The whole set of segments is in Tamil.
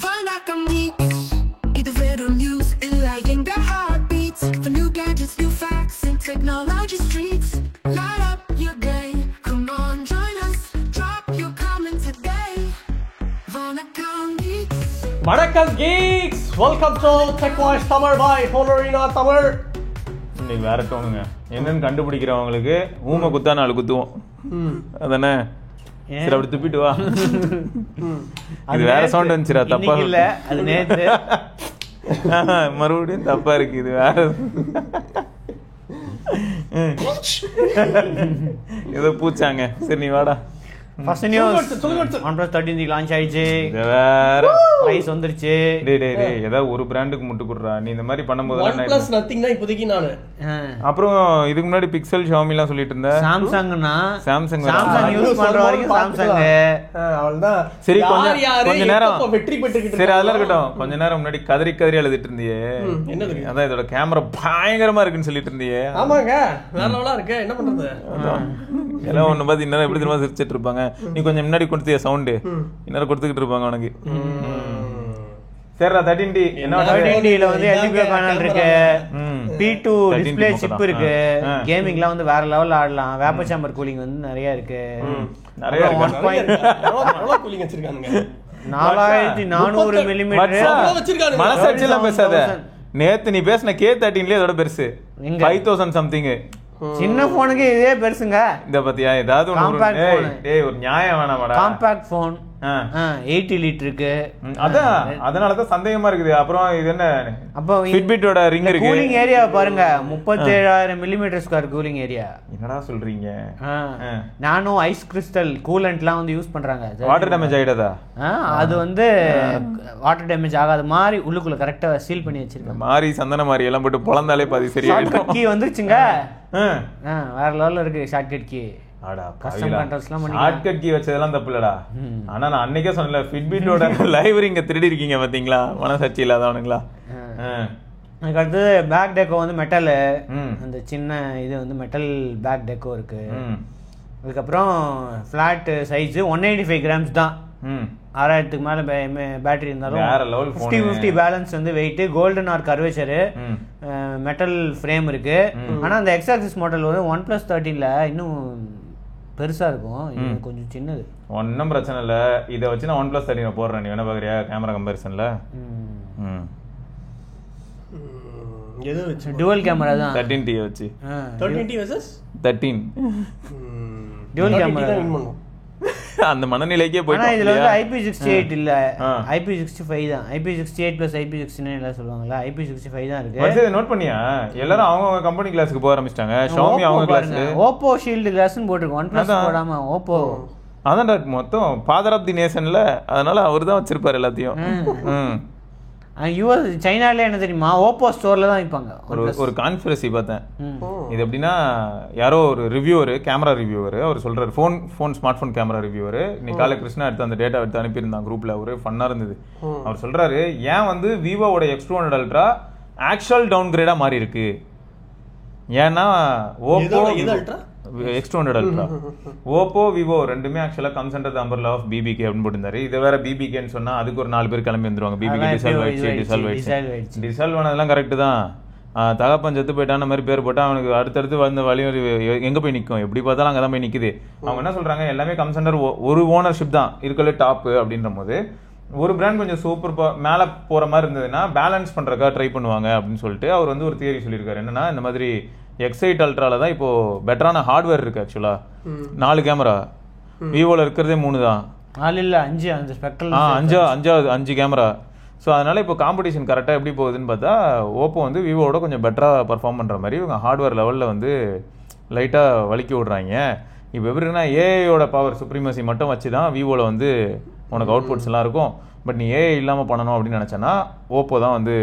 வணக்கம் geeks. இது வெறும் news இல்லை எங்க heartbeats. For new gadgets, new facts and technology streets. Light up your day, come on join us. Drop your comment today. வணக்கம் geeks. வணக்கம் geeks. Welcome to Tech Voice Tamil by Honorina Tamil. இன்னைக்கு வேற டோனுங்க. என்னன்னு கண்டுபிடிக்கிறவங்களுக்கு ஊமை குத்தா 4 குத்துவோம். அதானே? சரி அப்படி துப்பிட்டு வா. இது வேற சவுண்ட் வந்துச்சுடா, தப்பா இல்ல அது நேத்து. மறுபடியும் தப்பா இருக்கு, இது வேற ஏதோ பூச்சாங்க. சரி நீ வாடா. ஃபர்ஸ்ட் நியூஸ் OnePlus 13 லான்ச் ஆயிடுச்சு. வேற பிரைஸ் வந்துருச்சு. டேய் ஏதாவது ஒரு பிராண்டுக்கு முட்டு குடுறா. நீ இந்த மாதிரி பண்ணும்போது OnePlus nothing தான் இப்போதைக்கு நானு. அப்புறம் இதுக்கு முன்னாடி பிக்சல் Xiaomi எல்லாம் சொல்லிட்டு இருந்த. சாம்சங்னா சாம்சங் யூஸ் பண்ற வரைக்கும் சாம்சங். அவ்வளவுதான். சரி கொஞ்ச நேரம் வெற்றி பெற்றுக்கிட்டு சரி அதெல்லாம் இருக்கட்டும். கொஞ்ச நேரம் முன்னாடி கதறி எழுதிட்டு இருந்தியே. என்னது? அதான் இதோட கேமரா பயங்கரமா இருக்குன்னு சொல்லிட்டு இருந்தியே. ஆமாங்க, வேற லெவலா இருக்கு. என்ன பண்றது? எல்லாம் ஒண்ணு பார்த்து இன்னும் எப்படி தெரியுமா சிரிச்சிட்டு இருப்பாங்க. நீ கொஞ்சம் முன்னாடி கொடுத்திய சவுண்டு இன்னும் கொடுத்துக்கிட்டு இருப்பாங்க உனக்கு. சரிடா 13D என்ன 13Dல வந்து LTPO பேனல் இருக்கு. P2 டிஸ்ப்ளே சிப் இருக்கு. கேமிங்லாம் வந்து வேற லெவல்ல ஆடலாம். வேப்பர் சேம்பர் கூலிங் வந்து நிறைய இருக்கு. நிறைய எவ்வளவு கூலிங் வச்சிருக்கானுங்க? 4400 மில்லிமீட்டர் வச்சிருக்கானுங்க. மனசாட்சியெல்லாம் பேசாத. நேத்து நீ பேசின K13லயே அதோட பெருசு 5000 சம்திங். சின்ன போனுக்கு இதே பெருசுங்க. இந்த பத்தியா ஏதாவது ஒரு நியாயம் வேணாமாடா. காம்பாக்ட் போன் 80 லிட்டருக்கு. அதனாலதான் சந்தேகமா இருக்குது. அப்புறம் இது என்ன அப்போ ஃபிட்பிட்டோட ரிங் இருக்கு. கூலிங் ஏரியா பாருங்க, 37000 மில்லிமீட்டர் ஸ்கொயர் கூலிங் ஏரியா. என்னடா சொல்றீங்க? நானோ ஐஸ் கிறிஸ்டல் கூலண்ட்லாம் வந்து யூஸ் பண்றாங்க. வாட்டர் டேமேஜ் ஆயிடாதா? அது வந்து வாட்டர் டேமேஜ் ஆகாத மாதிரி உள்ளுக்குள்ள கரெக்டா சீல் பண்ணி வச்சிருக்காங்க. மாரி சந்தன மாதிரி எல்லாம் போட்டு பொளந்தாலே பாதி சரியாயிடும். கீ வந்துருச்சுங்க. வேற லெவல்ல இருக்கு ஷார்ட்கட் கீ. ஷார்ட்கட் கீ வச்சதெல்லாம் தப்பு இல்லடா. ஆனா நான் அன்னைக்கே சொன்னல ஃபிட்பிட்டோட லைவ் இங்க திருடி இருக்கீங்க பாத்தீங்களா, மனசாட்சி இல்லாதவனுங்களா. அதுக்கு அடுத்தது பேக் டெக்கோ வந்து மெட்டல். அந்த சின்ன இது வந்து மெட்டல் பேக் டெக்கோ இருக்கு. அதுக்கப்புறம் ஃபிளாட் சைஸ் 185 கிராம்ஸ் தான். 6000க்கு மேல பேட்டரி இருந்தாலும் 50-50 பேலன்ஸ் வந்து weight. Golden R curvature, metal frame இருக்கு. ஆனா அந்த எக்ஸ் ஆக்சிஸ் மாடல் வந்து OnePlus 13ல இன்னும் பெருசா இருக்கும். இது கொஞ்சம் சின்னது. ஒன்னும் பிரச்சனை இல்ல. இதை வச்சு நான் OnePlus 13 போடுறேன். நீ வேணா பாக்குறியா கேமரா கம்பேரிசன்ல? டுவல் கேமரா தான் 13T வச்சு. 13T vs 13 twelve camera. அந்த மனநிலைக்கே போய். ஆனா இதுல வந்து IP68 இல்ல, IP65 தான். IP68 plus IP69 எல்லாம் சொல்லுவாங்கல்ல, IP65 தான் இருக்கு. வர்சஸ் நோட் பண்ணியா? எல்லாரும் அவங்க கம்பெனி கிளாஸ்க்கு போக ஆரம்பிச்சிட்டாங்க. Xiaomi அவங்க கிளாஸ், Oppo Shield கிளாஸ்னு போட்டுருக்கு. OnePlus போடாம Oppo. அதான் மொத்தம் ஃபாதர் ஆஃப் தி நேஷன்ல. அதனால அவர் தான் வச்சிருப்பாரு எல்லாத்தையும். யூஎஸ் சைனால என்ன தெரியுமா, ஓப்போ ஸ்டோர்ல தான் விற்பாங்க. ஒரு கான்ஃபரன்ஸ் பார்த்தேன். இது எப்படின்னா, யாரோ ஒரு ரிவ்யூவர், கேமரா ரிவ்யூவர், அவர் சொல்றாரு, ஸ்மார்ட் போன் கேமரா ரிவ்யூவர். இன்னைக்கு காலை கிருஷ்ணா எடுத்து அந்த டேட்டா எடுத்து அனுப்பியிருந்தான் குரூப்ல. ஒரு ஃபன்னா இருந்தது. அவர் சொல்றாரு, ஏன் வந்து விவோட X200 அல்ட்ரா ஆக்சுவல் டவுன் கிரேடா மாறி இருக்கு. ஏன்னா Oppo X200 ultra, Oppo Vivo ரெண்டுமே ஆக்சுவலா comes under the umbrella of BBK அப்படின்னு போட்டுருந்தாரு. இது வேற BBKன்னு சொன்னா அதுக்கு ஒரு 4 பேர் கிளம்பி வந்துருவாங்க. BBK டிசால்வ் ஆனதெல்லாம் கரெக்ட் தான். தகப்பன் செத்து போயிட்டான மாதிரி பேர் போட்டா அவனுக்கு அடுத்தடுத்து வந்த வழி எங்க போய் நிற்கும்? எப்படி பார்த்தாலும் அங்கதான் போய் நிக்குது. அவங்க என்ன சொல்றாங்க, எல்லாமே கம்ஸ் அண்டர் ஒரு ஓனர்ஷிப் தான் இருக்கல டாப் அப்படின்ற போது, ஒரு பிராண்ட் கொஞ்சம் சூப்பர் மேல போற மாதிரி இருந்ததுன்னா பேலன்ஸ் பண்றதுக்காக ட்ரை பண்ணுவாங்க அப்படின்னு சொல்லிட்டு அவர் வந்து ஒரு தியரி சொல்லியிருக்காரு. என்னன்னா, இந்த மாதிரி X8 அல்ட்ரால தான் இப்போ பெட்டரான ஹார்ட்வேர் இருக்கு. ஆக்சுவலா 4 கேமரா, விவோல இருக்கிறதே 3 தான். 4 இல்ல 5 அந்த ஸ்பெக்ட்ரல் 5 கேமரா. ஸோ அதனால இப்போ காம்படிஷன் கரெக்டாக எப்படி போகுதுன்னு பார்த்தா, ஓப்போ வந்து விவோட கொஞ்சம் பெட்டராக பர்ஃபார்ம் பண்ணுற மாதிரி இவங்க ஹார்ட்வேர் லெவலில் வந்து லைட்டாக வலிக்கி விடுறாங்க. இப்போ எப்படின்னா, ஏஐயோட பவர் சுப்ரீமசி மட்டும் வச்சு தான் விவோவில் வந்து உனக்கு அவுட்புட்ஸ் எல்லாம் இருக்கும். பட் நீ ஏஐ இல்லாமல் பண்ணணும் அப்படின்னு நினச்சேன்னா ஓப்போ தான் வந்து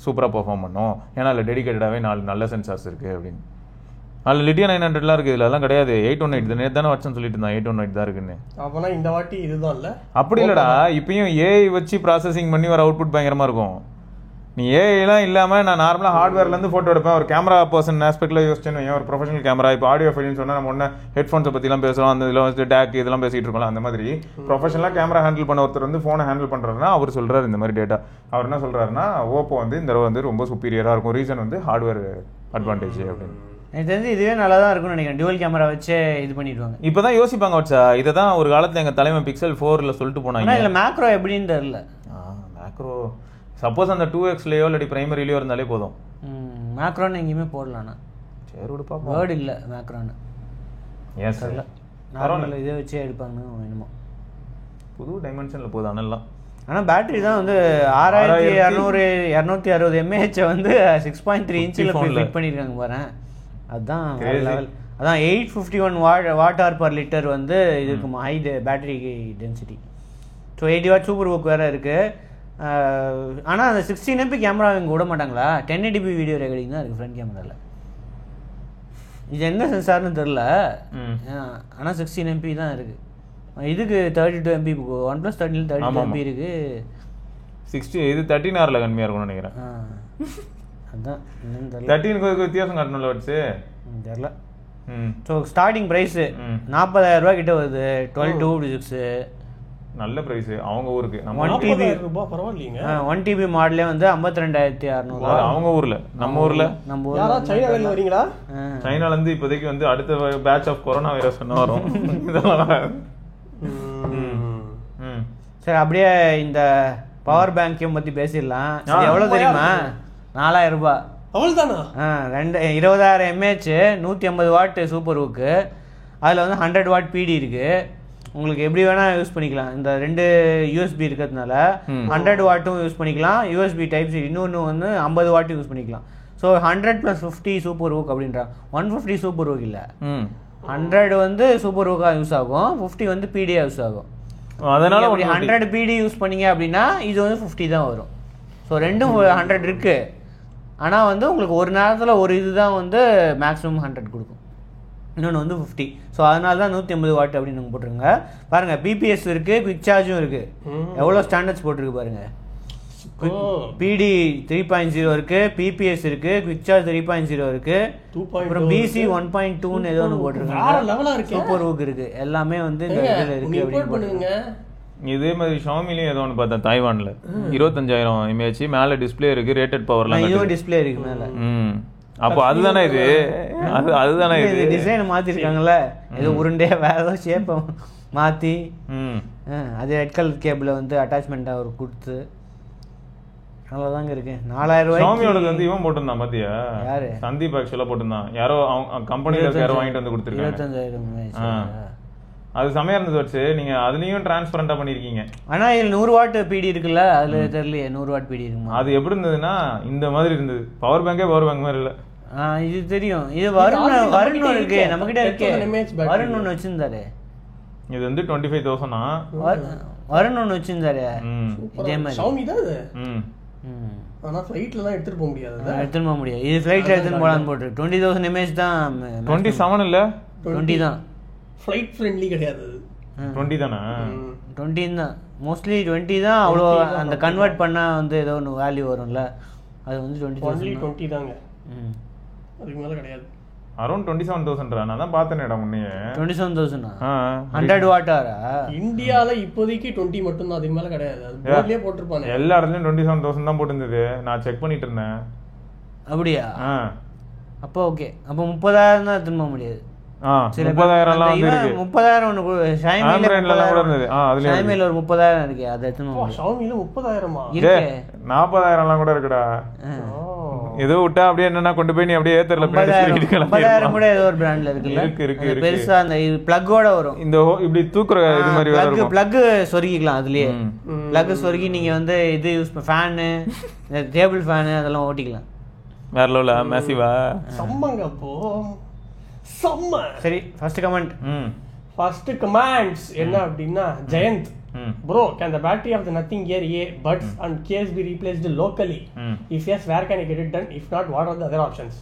சூப்பராக பர்ஃபார்ம் பண்ணும். ஏன்னா அதில் டெடிக்கேட்டடாகவே 4 நல்ல சென்சார்ஸ் இருக்குது அப்படின்னு. அதில் லிட்டியா 900லாம் இருக்குது. இதில் அதெல்லாம் கிடையாது. 818 நேற்று தானே வச்சுன்னு சொல்லிட்டு இருந்தான். 818 தான் இருக்குன்னு. அப்போனா இந்த வாட்டி இதுதான் இல்லை, அப்படி இல்லைடா. இப்பயும் ஏஐ வச்சு ப்ராசஸிங் பண்ணி வர அவுட்புட் பயங்கரமாக இருக்கும். நீ ஏஐலாம் இல்லாமல் நான் நார்மலாக ஹார்ட்வேர்லேருந்து ஃபோட்டோ எடுப்பேன். ஒரு கேமரா பர்சன் ஆஸ்பெக்டில் யோசிச்சேன்னு ஒரு ப்ரொஃபஷனல் கேமரா. இப்போ ஆடியோ ஃபைல்னு சொன்னால் நம்ம ஒன்று ஹெட்ஃபோன்ஸை பற்றிலாம் பேசுகிறோம், அந்த இதில் வந்து டேக் இதெல்லாம் பேசிகிட்டு இருக்கோம். அந்த மாதிரி ப்ரொஃபஷனலாக கேமரா ஹேண்டில் பண்ண ஒருத்தர் வந்து ஃபோனை ஹேண்டில் பண்ணுறாருன்னா அவர் சொல்கிறார் இந்த மாதிரி டேட்டா. அவர் என்ன சொல்கிறாருன்னா ஓப்போ வந்து இந்த தடவை வந்து ரொம்ப சுப்பீரியராக இருக்கும். ரீசன் வந்து ஹார்ட்வேர் அட்வான்டேஜ் அப்படின்னு. எனக்கு தெரிஞ்சு இதுவே நல்லா தான் இருக்கும்னு நினைக்கிறேன். டுவல் கேமரா வச்சு இது பண்ணிடுவாங்க. இப்போ தான் யோசிப்பாங்க வச்சா. இதை தான் ஒரு காலத்தில் எங்கள் தலைமை பிக்சல் 4ல் சொல்லிட்டு போனாங்க. இல்லை மேக்ரோ எப்படின்னு தெரில. மேக்ரோ சப்போஸ் அந்த 2xலையோ இல்லாட்டி பிரைமரிலையோ இருந்தாலே போதும். மேக்ரோன்னு எங்கேயுமே போடலாண்ணா. சரி விடுப்பா, வேர்டு இல்லை மேக்ரோன்னு. ஏன் சார் நார்மல் இதை வச்சே எடுப்பாங்க வேணுமோ. புது டைமென்ஷனில் போகுது அனல்லாம். ஆனால் பேட்டரி தான் வந்து 6200 260 mAh வந்து 6.3 இன்ச்சில் ஃபிட் பண்ணியிருக்காங்க பாரு. அதுதான் லெவல். அதான் 851 Wh/L வந்து இதுக்கு high battery density. So 80 what super book வேறு இருக்குது. ஆனால் அந்த 16 MP கேமரா இங்கே விட மாட்டாங்களா? 1080p வீடியோ ரெக்கார்டிங் தான் இருக்குது ஃப்ரண்ட் கேமராவில். இது என்ன சென்சார்னு தெரில, ஆனால் 16 MP தான் இருக்குது. இதுக்கு 32 MP OnePlus 13 32 MP இருக்குது. 60 இது 13R கம்மியாக இருக்கும்னு நினைக்கிறேன். அதுதான் என்னன்னு தெரியல. 13க்கு வித்தியாசம் காட்டணும்ல வச்சு தெரில. ஸோ ஸ்டார்டிங் ப்ரைஸு 40,000 ரூபா கிட்ட வருது. 12/256 நல்ல ப்ரைஸ் அவங்க ஊருக்கு. 1 TB மாடலே வந்து 52,600. அவங்க ஊர்ல. நம்ம ஊர்ல சைனால இருந்து இப்போதைக்கு வந்து அடுத்த பேட்ச் ஆஃப் கொரோனா வைரஸ் என்ன வரும். சரி, அப்படியே இந்த பவர் பேங்கையும் பத்தி பேசிடலாம். எவ்வளவு தெரியுமா? 4,000 ரூபாய். அவ்வளோதானா? 20,000 mAh 150 வாட் சூப்பர் ஹுக்கு. அதில் வந்து 100 வாட் பிடி இருக்கு. உங்களுக்கு எப்படி வேணால் யூஸ் பண்ணிக்கலாம். இந்த 2 USB இருக்கிறதுனால 100 வாட்டும் யூஸ் பண்ணிக்கலாம், USB டைப் சி இன்னொன்று வந்து 50 வாட்டும் யூஸ் பண்ணிக்கலாம். ஸோ 100 + 50 சூப்பர் ஹுக் அப்படின்றாங்க. 150 சூப்பர் ஹுக் இல்லை, 100 வந்து சூப்பர் ஹுக்காக யூஸ் ஆகும், 50 வந்து பிடியாக யூஸ் ஆகும். அதனால 100 பிடி யூஸ் பண்ணீங்க அப்படின்னா இது வந்து 50 தான் வரும். ஸோ ரெண்டும் 100 இருக்கு. ஆனால் வந்து உங்களுக்கு ஒரு நேரத்தில் ஒரு இதுதான் வந்து மேக்ஸிமம் 100 கொடுக்கும், இன்னொன்று வந்து 50. ஸோ அதனால தான் 150 வாட் அப்படின்னு நீங்கள் போட்டுருங்க. பாருங்கள், பிபிஎஸ் இருக்குது, குவிக் சார்ஜும் இருக்குது. எவ்வளோ ஸ்டாண்டர்ட்ஸ் போட்டிருக்கு பாருங்கள். பிடி 3.0 இருக்குது, பிபிஎஸ் இருக்குது, குவிக் சார்ஜ் 3.0 இருக்குது, அப்புறம் பிசி 1.2ன்னு ஏதோ ஒன்று போட்டிருக்காங்க. சூப்பர் ஹுக் இருக்குது. எல்லாமே வந்து இந்த இதில் இருக்குது அப்படின்னு போட்டுருங்க. இதே மாதிரி ஷாமிலையும் ஏதோ ஒன்று பார்த்தேன் தாய்வான்ல 25,000 mAh மேலே டிஸ்பிளே இருக்குது, ரேட்டட் பவர்லாம் இதுவும் டிஸ்பிளே இருக்குது மேலே. அப்போ அதுதானே இது, அதுதானே இது டிசைனை மாற்றிருக்காங்கல்ல, ஏதோ உருண்டையாக வேற ஏதோ ஷேப்பை மாற்றி அது ரெட் கலர் கேபிளை வந்து அட்டாச்மெண்ட்டாக ஒரு கொடுத்து அவ்வளோதாங்க இருக்கு. 4,000 ரூபாய். ஷாமியோட வந்து இவன் போட்டிருந்தான் பாத்தியா? யாரு? சந்தீப் ஆக்சுவலாக போட்டிருந்தான். யாரோ அவங்க கம்பெனியில் யாரோ வாங்கிட்டு வந்து கொடுத்துருக்காங்க. 25,000. அது செமையா இருந்தது வச்சு. நீங்க அதுலயும் டிரான்ஸ்பரண்டா பண்ணிருக்கீங்க. ஆனா இதுல 100 வாட் பிடி இருக்குல்ல, அதுல தெரியலையே 100 வாட் பிடி இருக்குமா? அது எப்படி இருந்ததுன்னா இந்த மாதிரி இருந்தது. பவர் பேங்கே பவர் பேங்க் மாதிரி இல்ல. இது தெரியும். இது வருண் இருக்கு, நம்ம கிட்ட இருக்கு. வருண் ஒன்று வச்சிருந்தாரு. இது வந்து 25,000. வருண் ஒன்று வச்சிருந்தாரு இதே மாதிரி. ஷாமி தான் இது. ஆனா ஃளைட்ல தான் எடுத்துட்டு போக முடியாது. எடுத்துட்டு போக முடியாது. இது ஃளைட்ல எடுத்துட்டு போலான்னு போட்டு 20,000 mAh தான். 27 இல்ல 20 தான். ஃளைட் ஃப்ரெண்ட்லி கிடையாது. 20 தானா? 20 தான் மோஸ்ட்லி. 20 தான். அவ்வளோ அந்த கன்வெர்ட் பண்ணா வந்து ஏதோ ஒன்று வேல்யூ வரும்ல, அது வந்து 20 தாங்க. அதுக்கு மேல கிடையாது. அரௌண்ட் 27,000. நான் தான் பார்த்தேனேடா முன்னே. 27,000 100 வாட்டாரா? இந்தியால இப்போதைக்கு 20 மட்டும் தான், அதுக்கு மேல கிடையாது. அது போர்ட்லயே போட்டுருப்பாங்க. எல்லா இடத்துலயும் 27,000 தான் போட்டுருந்தது. நான் செக் பண்ணிட்டு இருந்தேன். அப்படியா? அப்போ ஓகே. அப்போ 30,000 தான் திரும்ப முடியாது. 30,000 எல்லாம் வந்து இருக்கு. 30,000 ஒன்னு ஷாமில கூட இருந்தது. அதுல ஷாமில ஒரு 30,000 இருக்கு. அது எத்தனை? ஷாமில 30,000மா இருக்கு. 40,000 எல்லாம் கூட இருக்குடா. ஏதோ விட்டா அப்படியே என்னன்னா கொண்டு போய் நீ அப்படியே ஏத்தறல பின்னாடி சொல்லிக்கலாம். 30,000 கூட ஏதோ ஒரு பிராண்ட்ல இருக்குல்ல. இருக்கு பெருசா அந்த பிளக்கோட வரும். இந்த இப்படி தூக்குற இது மாதிரி வேற இருக்கும். பிளக் சொருகிக்கலாம் அதுலயே. பிளக் சொருகி நீங்க வந்து இது யூஸ் ஃபேன், டேபிள் ஃபேன் அதெல்லாம் ஓட்டிக்கலாம். வேற லெவல்ல மேசிவா சம்மங்க அப்போ சம்ம. சரி, ஃபர்ஸ்ட் கமெண்ட். ஃபர்ஸ்ட் கமெண்ட்ஸ் என்ன அப்படின்னா, Jayant bro, can the battery of the Nothing Gear A buds and case be replaced locally? If yes, where can I get it done? If not, what are the other options?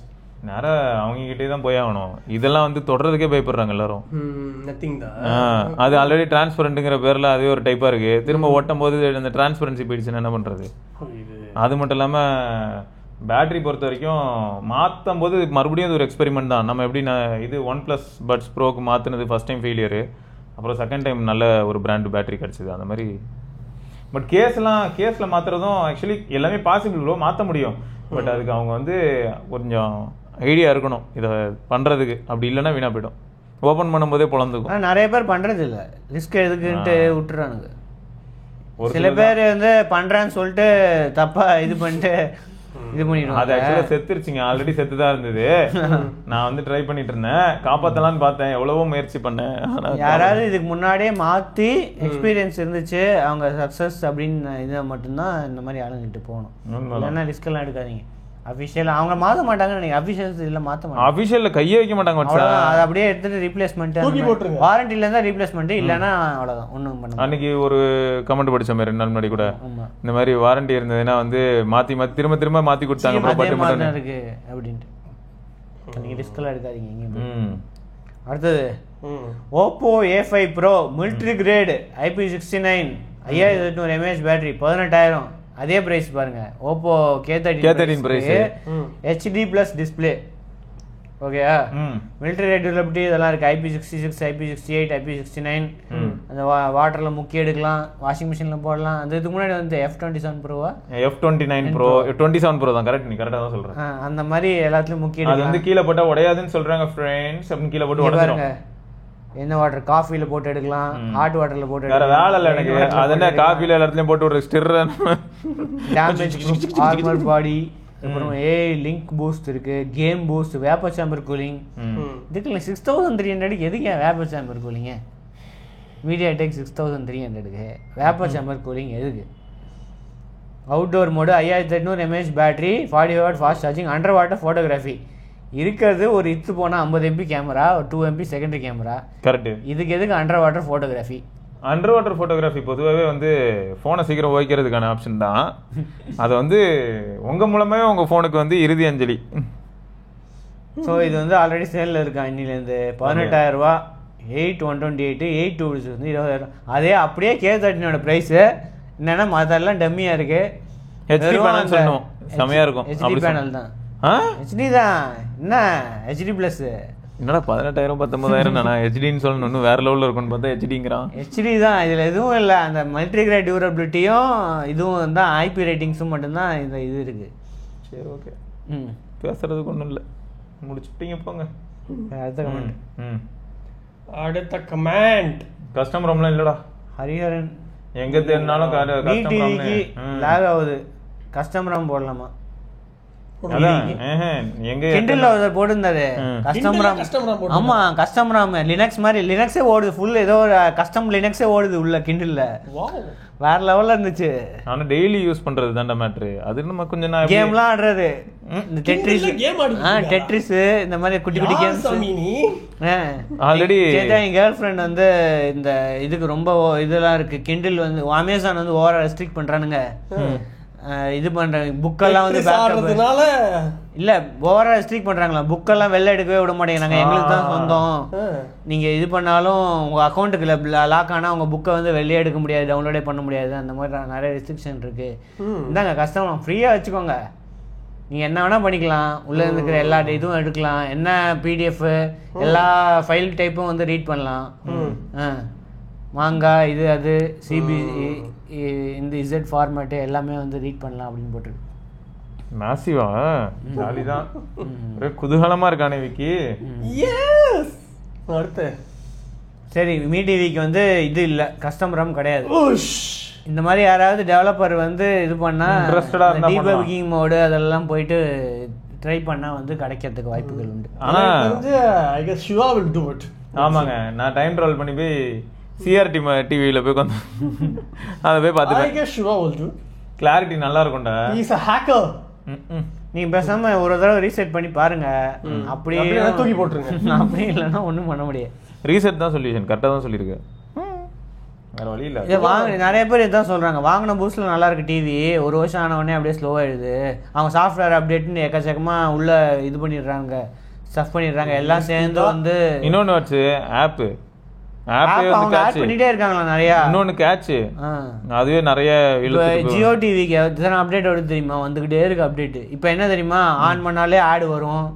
நேரா அவங்க கிட்டே தான் போய் ஆகணும். இதெல்லாம் வந்து தொடறதுக்கே பயப்படுறாங்க எல்லாரும். நத்திங் தான். அது ஆல்ரெடி டிரான்ஸ்பரண்ட்ங்கிற பேர்ல அதே ஒரு டைப்பா இருக்கு. திரும்ப ஓட்டும் போது அந்த டிரான்ஸ்பரன்சி போயிடுச்சுன்னா என்ன பண்றது? இது அது மட்டும் இல்லாமல் பேட்டரி பொறுத்த வரைக்கும் மாற்றும் போது மறுபடியும் அது ஒரு எக்ஸ்பெரிமெண்ட் தான். நம்ம எப்படி இது OnePlus Buds Proக்கு மாற்றினது ஃபஸ்ட் டைம் ஃபெயிலியரு, அப்புறம் செகண்ட் டைம் நல்ல ஒரு பிராண்டு பேட்டரி கிடச்சிது அந்த மாதிரி. பட் கேஸில் மாற்றுறதும் ஆக்சுவலி எல்லாமே பாசிபிள் ப்ரோ, மாற்ற முடியும். பட் அதுக்கு அவங்க வந்து கொஞ்சம் ஐடியா இருக்கணும் இதை பண்ணுறதுக்கு, அப்படி இல்லைன்னா வீணாக போயிடும். ஓப்பன் பண்ணும்போதே பொழந்துக்கும். நிறைய பேர் பண்ணுறது இல்லை, ரிஸ்க் எதுக்குன்ட்டு விட்டுறானுங்க. சில பேர் வந்து பண்ணுறான்னு சொல்லிட்டு தப்பாக இது பண்ணிட்டு இது பண்ணிடுவாங்க. அது ஆக்சுவலாக செத்துருச்சுங்க, ஆல்ரெடி செத்து தான் இருந்தது. நான் வந்து ட்ரை பண்ணிட்டு இருந்தேன், காப்பாற்றலான்னு பார்த்தேன், எவ்வளவோ முயற்சி பண்ணேன். யாராவது இதுக்கு முன்னாடியே மாற்றி எக்ஸ்பீரியன்ஸ் இருந்துச்சு அவங்க சக்ஸஸ் அப்படின்னு இதை மட்டும்தான் இந்த மாதிரி ஆளுங்கிட்டு போகணும். இல்லைன்னா ரிஸ்கெல்லாம் எடுக்காதீங்க. அஃபிஷியல் அவங்க மாற்ற மாட்டாங்க நினைக்கிறேன். அஃபிஷியல்ஸ் இதில் மாற்ற மாட்டாங்க, அஃபிஷியலில் கையே வைக்க மாட்டாங்க. அதை அப்படியே எடுத்துட்டு ரீப்ளேஸ்மெண்ட் வாரண்டில இருந்தால் ரீப்ளேஸ்மெண்ட், இல்லைன்னா அவ்வளோதான் ஒன்றும் பண்ண. அன்னைக்கு ஒரு கமெண்ட் படிச்ச மாதிரி 2 நாள் முன்னாடி கூட இந்த மாதிரி வாரண்டி இருந்ததுன்னா வந்து மாற்றி திரும்ப மாற்றி கொடுத்தாங்க இருக்கு அப்படின்ட்டு. நீங்கள் ரிஸ்கெல்லாம் எடுக்காதீங்க எங்கேயும். அடுத்தது Oppo A5 Pro military grade IP69 5800 mAh battery 18,000. அதே பிரைஸ் பாருங்க, Oppo K13 price, HD+ display. ஓகேயா, மிலிட்டரி ரேட் டெவலப்டி இதெல்லாம் இருக்கு. IP66, IP68, IP69. அந்த வாட்டர்ல முக்கிய எடுக்கலாம், வாஷிங் மிஷின்ல போடலாம். அந்த இதுக்கு முன்னாடி வந்து F27 Pro-வா F29 Pro 27 Pro தான். கரெக்ட், நீ கரெக்டா தான் சொல்ற. அந்த மாதிரி எல்லாத்துலயும் முக்கிய எடுக்கலாம். அது வந்து கீழ போட்டா உடையாதுன்னு சொல்றாங்க फ्रेंड्स. அப்படி கீழ போட்டு உடைஞ்சிரும். என்ன வாட்டர், காஃபில போட்டு எடுக்கலாம், ஹாட் வாட்டர்ல போட்டு எடுக்கலாம். வேற வேலை இல்ல எனக்கு. அது என்ன காஃபில எல்லாத்துலயும் போட்டு ஒரு ஸ்டிரர் டேமேஜ் ஆர்மர் பாடி, அப்புறம் லிங்க் பூஸ்ட் இருக்கு, game boost, vapour chamber cooling. இதுக்கு 6300 எதுக்கு வேப்பர் சேம்பர் கூலிங்க? MediaTek 6300க்கு வேப்பர் சேம்பர் கூலிங் எதுக்கு? Outdoor mode 5800 mAh battery, 40W fast charging, under water photography. இருக்கிறது ஒரு இத்து போனால் 50 MP கேமரா, ஒரு 2 MP செகண்டரி கேமரா. கரெக்ட். இதுக்கு எதுக்கு under water photography? Under water photography பொதுவாகவே வந்து ஃபோனை சீக்கிரம் வைக்கிறதுக்கான ஆப்ஷன் தான். அதை வந்து உங்கள் மூலமே உங்கள் ஃபோனுக்கு வந்து இறுதி அஞ்சலி. ஸோ இது வந்து ஆல்ரெடி சேலில் இருக்கா இன்னிலேருந்து 18,000 8/128, 8/2 வந்து 20,000. அதே அப்படியே K13 ப்ரைஸு என்னென்னா மற்றெல்லாம் டம்மியாக இருக்குது. HD பேனல் சொல்லணும், செமையாக இருக்கும். HD பேனல் தான், HD தான். என்ன HD+? என்னடா 18,000 19,000 நானா HDன்னு சொல்லணும், இன்னும் வேற லெவலில் இருக்கும்னு பார்த்தா HDங்கிறான். HD தான், இதில் எதுவும் இல்லை. அந்த மிலிட்ரி கிரேட் டியூரபிலிட்டியும் இதுவும் தான், IP ரேட்டிங்ஸும் மட்டும்தான் இந்த இது இருக்குது. சரி, ஓகே. பேசுறதுக்கு ஒன்றும் இல்லை, முடிச்சுட்டீங்க போங்க. அடுத்த கமெண்ட். அடுத்த கமெண்ட் கஸ்டம் ரம்லாம் இல்லடா ஹரிஹரன். எங்க தேடினாலும் லாக் ஆகுது. கஸ்டம் ரம் போடலாமா? கிண்டில்ல போட்டிருந்தாரு கஸ்டம் ராம். ஆமா, கஸ்டம் ராம் லினக்ஸ் மாதிரி லினக்ஸே ஓடுது. ஃபுல் ஏதோ ஒரு கஸ்டம் லினக்ஸே ஓடுது உள்ள கிண்டில்ல. வேற லெவல்ல இருந்துச்சு. ஆனா டெய்லி யூஸ் பண்றது தான்டா மேட்டர். அது நம்ம கொஞ்சம் கேம்லாம் ஆடுறது, இந்த டெட்ரிஸ் டெட்ரிஸ் இந்த மாதிரி குட்டி குட்டி கேம்ஸ். ஆல்ரெடி என் கேர்ள் ஃப்ரெண்ட் வந்து இந்த இதுக்கு ரொம்ப இதெல்லாம் இருக்கு. கிண்டில் வந்து அமேசான் வந்து ஓவரா ரெஸ்ட்ரிக்ட் பண்றானுங்க. இது பண்றாங்க, புக்கெல்லாம் வந்து இல்ல ஓவரா ரெஸ்ட்ரிக்ட் பண்றாங்களா, புக்கெல்லாம் வெளில எடுக்கவே விட மாட்டேங்கிறாங்க. எங்களுக்கு தான் சொந்தம், நீங்க இது பண்ணாலும் உங்க அக்கௌண்ட்டுக்கு லாக் ஆனா உங்க புக்கை வந்து வெளியே எடுக்க முடியாது, டவுன்லோடே பண்ண முடியாது. அந்த மாதிரி நிறைய ரெஸ்ட்ரிக்ஷன் இருக்கு. இந்தாங்க கஸ்டம் ஃப்ரீயா வச்சுக்கோங்க, நீங்க என்ன வேணா பண்ணிக்கலாம். உள்ள இருக்கிற எல்லா இதுவும் எடுக்கலாம், என்ன PDF எல்லா ஃபைல் டைப்பும் வந்து ரீட் பண்ணலாம். மாங்கா இது அது CBE இந்த Z ஃபார்மேட்டு எல்லாமே வந்து ரீட் பண்ணலாம் அப்படின்னு போட்டுருக்கு. மேசிவா ஜாலி தான், குதூகலமா இருக்கானே விக்கி. எஸ். அடுத்து சரி, மீடிவிக்கு வந்து இது இல்லை, கஸ்டம் ரம் கிடையாது. இந்த மாதிரி யாராவது டெவலப்பர் வந்து இது பண்ணா டீபக்கிங் மோடு அதெல்லாம் போயிட்டு ட்ரை பண்ணா வந்து கிடைக்கிறதுக்கு வாய்ப்புகள் உண்டு. ஆனா I guess Shiva will do it. ஆமாங்க, நான் டைம் ட்ராவல் பண்ணி போய் CRT டிவியில போய் உட்காந்து அதை போய் பார்த்துட்டேன். கிளாரிட்டி நல்லா இருக்கும்டா. Is a hacker. நீங்க பேசாம ஒரு தடவை ரீசெட் பண்ணி பாருங்க, அப்படியே தூக்கி போட்டுருங்க. அப்படி இல்லைன்னா ஒன்றும் பண்ண முடியாது. ரீசெட் தான் சொல்யூஷன், கரெக்டாக தான் சொல்லியிருக்கேன், வேற வழி இல்லை. இதை வாங்க நிறைய பேர் இதுதான் சொல்றாங்க, வாங்கின புதுசில் நல்லா இருக்கு டிவி, ஒரு வருஷம் ஆன உடனே அப்படியே ஸ்லோவாகிடுது. அவங்க சாஃப்ட்வேர் அப்டேட்னு எக்கச்சக்கமாக உள்ள இது பண்ணிடுறாங்க, ஸ்டஃப் பண்ணிடுறாங்க, எல்லாம் சேர்ந்து வந்து. இன்னொன்று வச்சு அவங்க ஆட் பண்ணிட்டே இருக்காங்களா நிறைய. இன்னொன்னு கேட்ச், அதுவே நிறைய ஜியோ டிவிக்கு எத்தனை அப்டேட் வருது தெரியுமா, வந்துகிட்டே இருக்கு அப்டேட். இப்போ என்ன தெரியுமா, ஆன் பண்ணாலே ஆடு வரும்,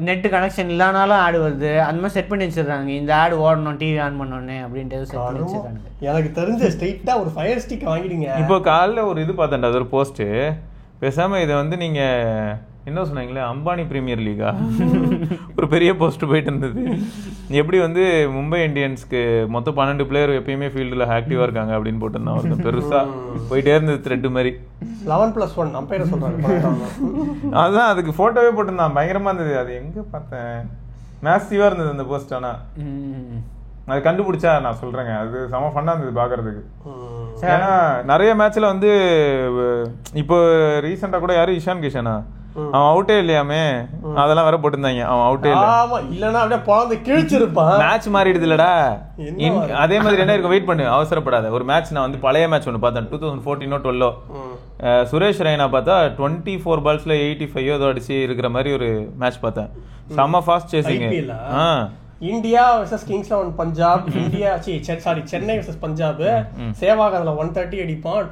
நெட்டு கனெக்ஷன் இல்லைனாலும் ஆடு வருது. அந்த மாதிரி செட் பண்ணி வச்சிருக்காங்க, இந்த ஆடு ஓடணும் டிவி ஆன் பண்ணோடனே அப்படின்ட்டு செட் பண்ணி வச்சிருக்காங்க. எனக்கு தெரிஞ்ச ஸ்ட்ரெயிட்டா ஒரு ஃபயர் ஸ்டிக் வாங்கிடுங்க. இப்போ காலைல ஒரு இது பார்த்தேன்டா, அது ஒரு போஸ்ட், பேசாம இதை வந்து நீங்க என்ன சொன்னாங்களே அம்பானி பிரீமியர் லீகா ஒரு பெரிய போஸ்ட் போயிட்டு இருந்தது. எப்படி வந்து மும்பை இந்தியன்ஸ்க்கு மொத்தம் 12 பிளேயர் எப்பயுமே ஃபீல்டில் ஆக்டிவாக இருக்காங்க அப்படின்னு போட்டிருந்தான். ஒருத்தன் பெருசா போயிட்டே இருந்தது த்ரெட் மாதிரி. 11+1 அம்பையர் சொல்றாங்க. அதுதான் அதுக்கு ஃபோட்டோவே போட்டிருந்தான், பயங்கரமா இருந்தது. அது எங்க பார்த்தேன், மேசிவா இருந்தது அந்த போஸ்ட். ஆனா அது கண்டுபிடிச்சா நான் சொல்றேங்க, அது செம ஃபன்னா இருந்தது பாக்குறதுக்கு. ஏன்னா நிறைய மேட்ச்ல வந்து இப்போ ரீசெண்டா கூட யாரு இஷான் கிஷனா அவன் அவுட்டே இல்லையாமே, அதெல்லாம் வேற போட்டிருந்தாங்க. அவன் அவுட்டே இல்லன்னா அப்படியே பாந்து கிழிச்சிருப்பான். மேட்ச் மாறிடுது இல்லடா. அதே மாதிரி என்ன இருக்கு, வெயிட் பண்ணு, அவசரப்படாத. ஒரு மேட்ச் நான் வந்து பழைய மேட்ச் ஒன்று பார்த்தேன், 2014-12. சுரேஷ் ரெய்னா பார்த்தா 24 பால்ஸ்ல 85 ஏதோ அடிச்சு இருக்கிற மாதிரி ஒரு மேட்ச் பார்த்தேன். செம்ம fast chasing. India vs Kings 11 Punjab. India Chennai vs Punjab. Sehwag அதுல 130 அடிப்பான்,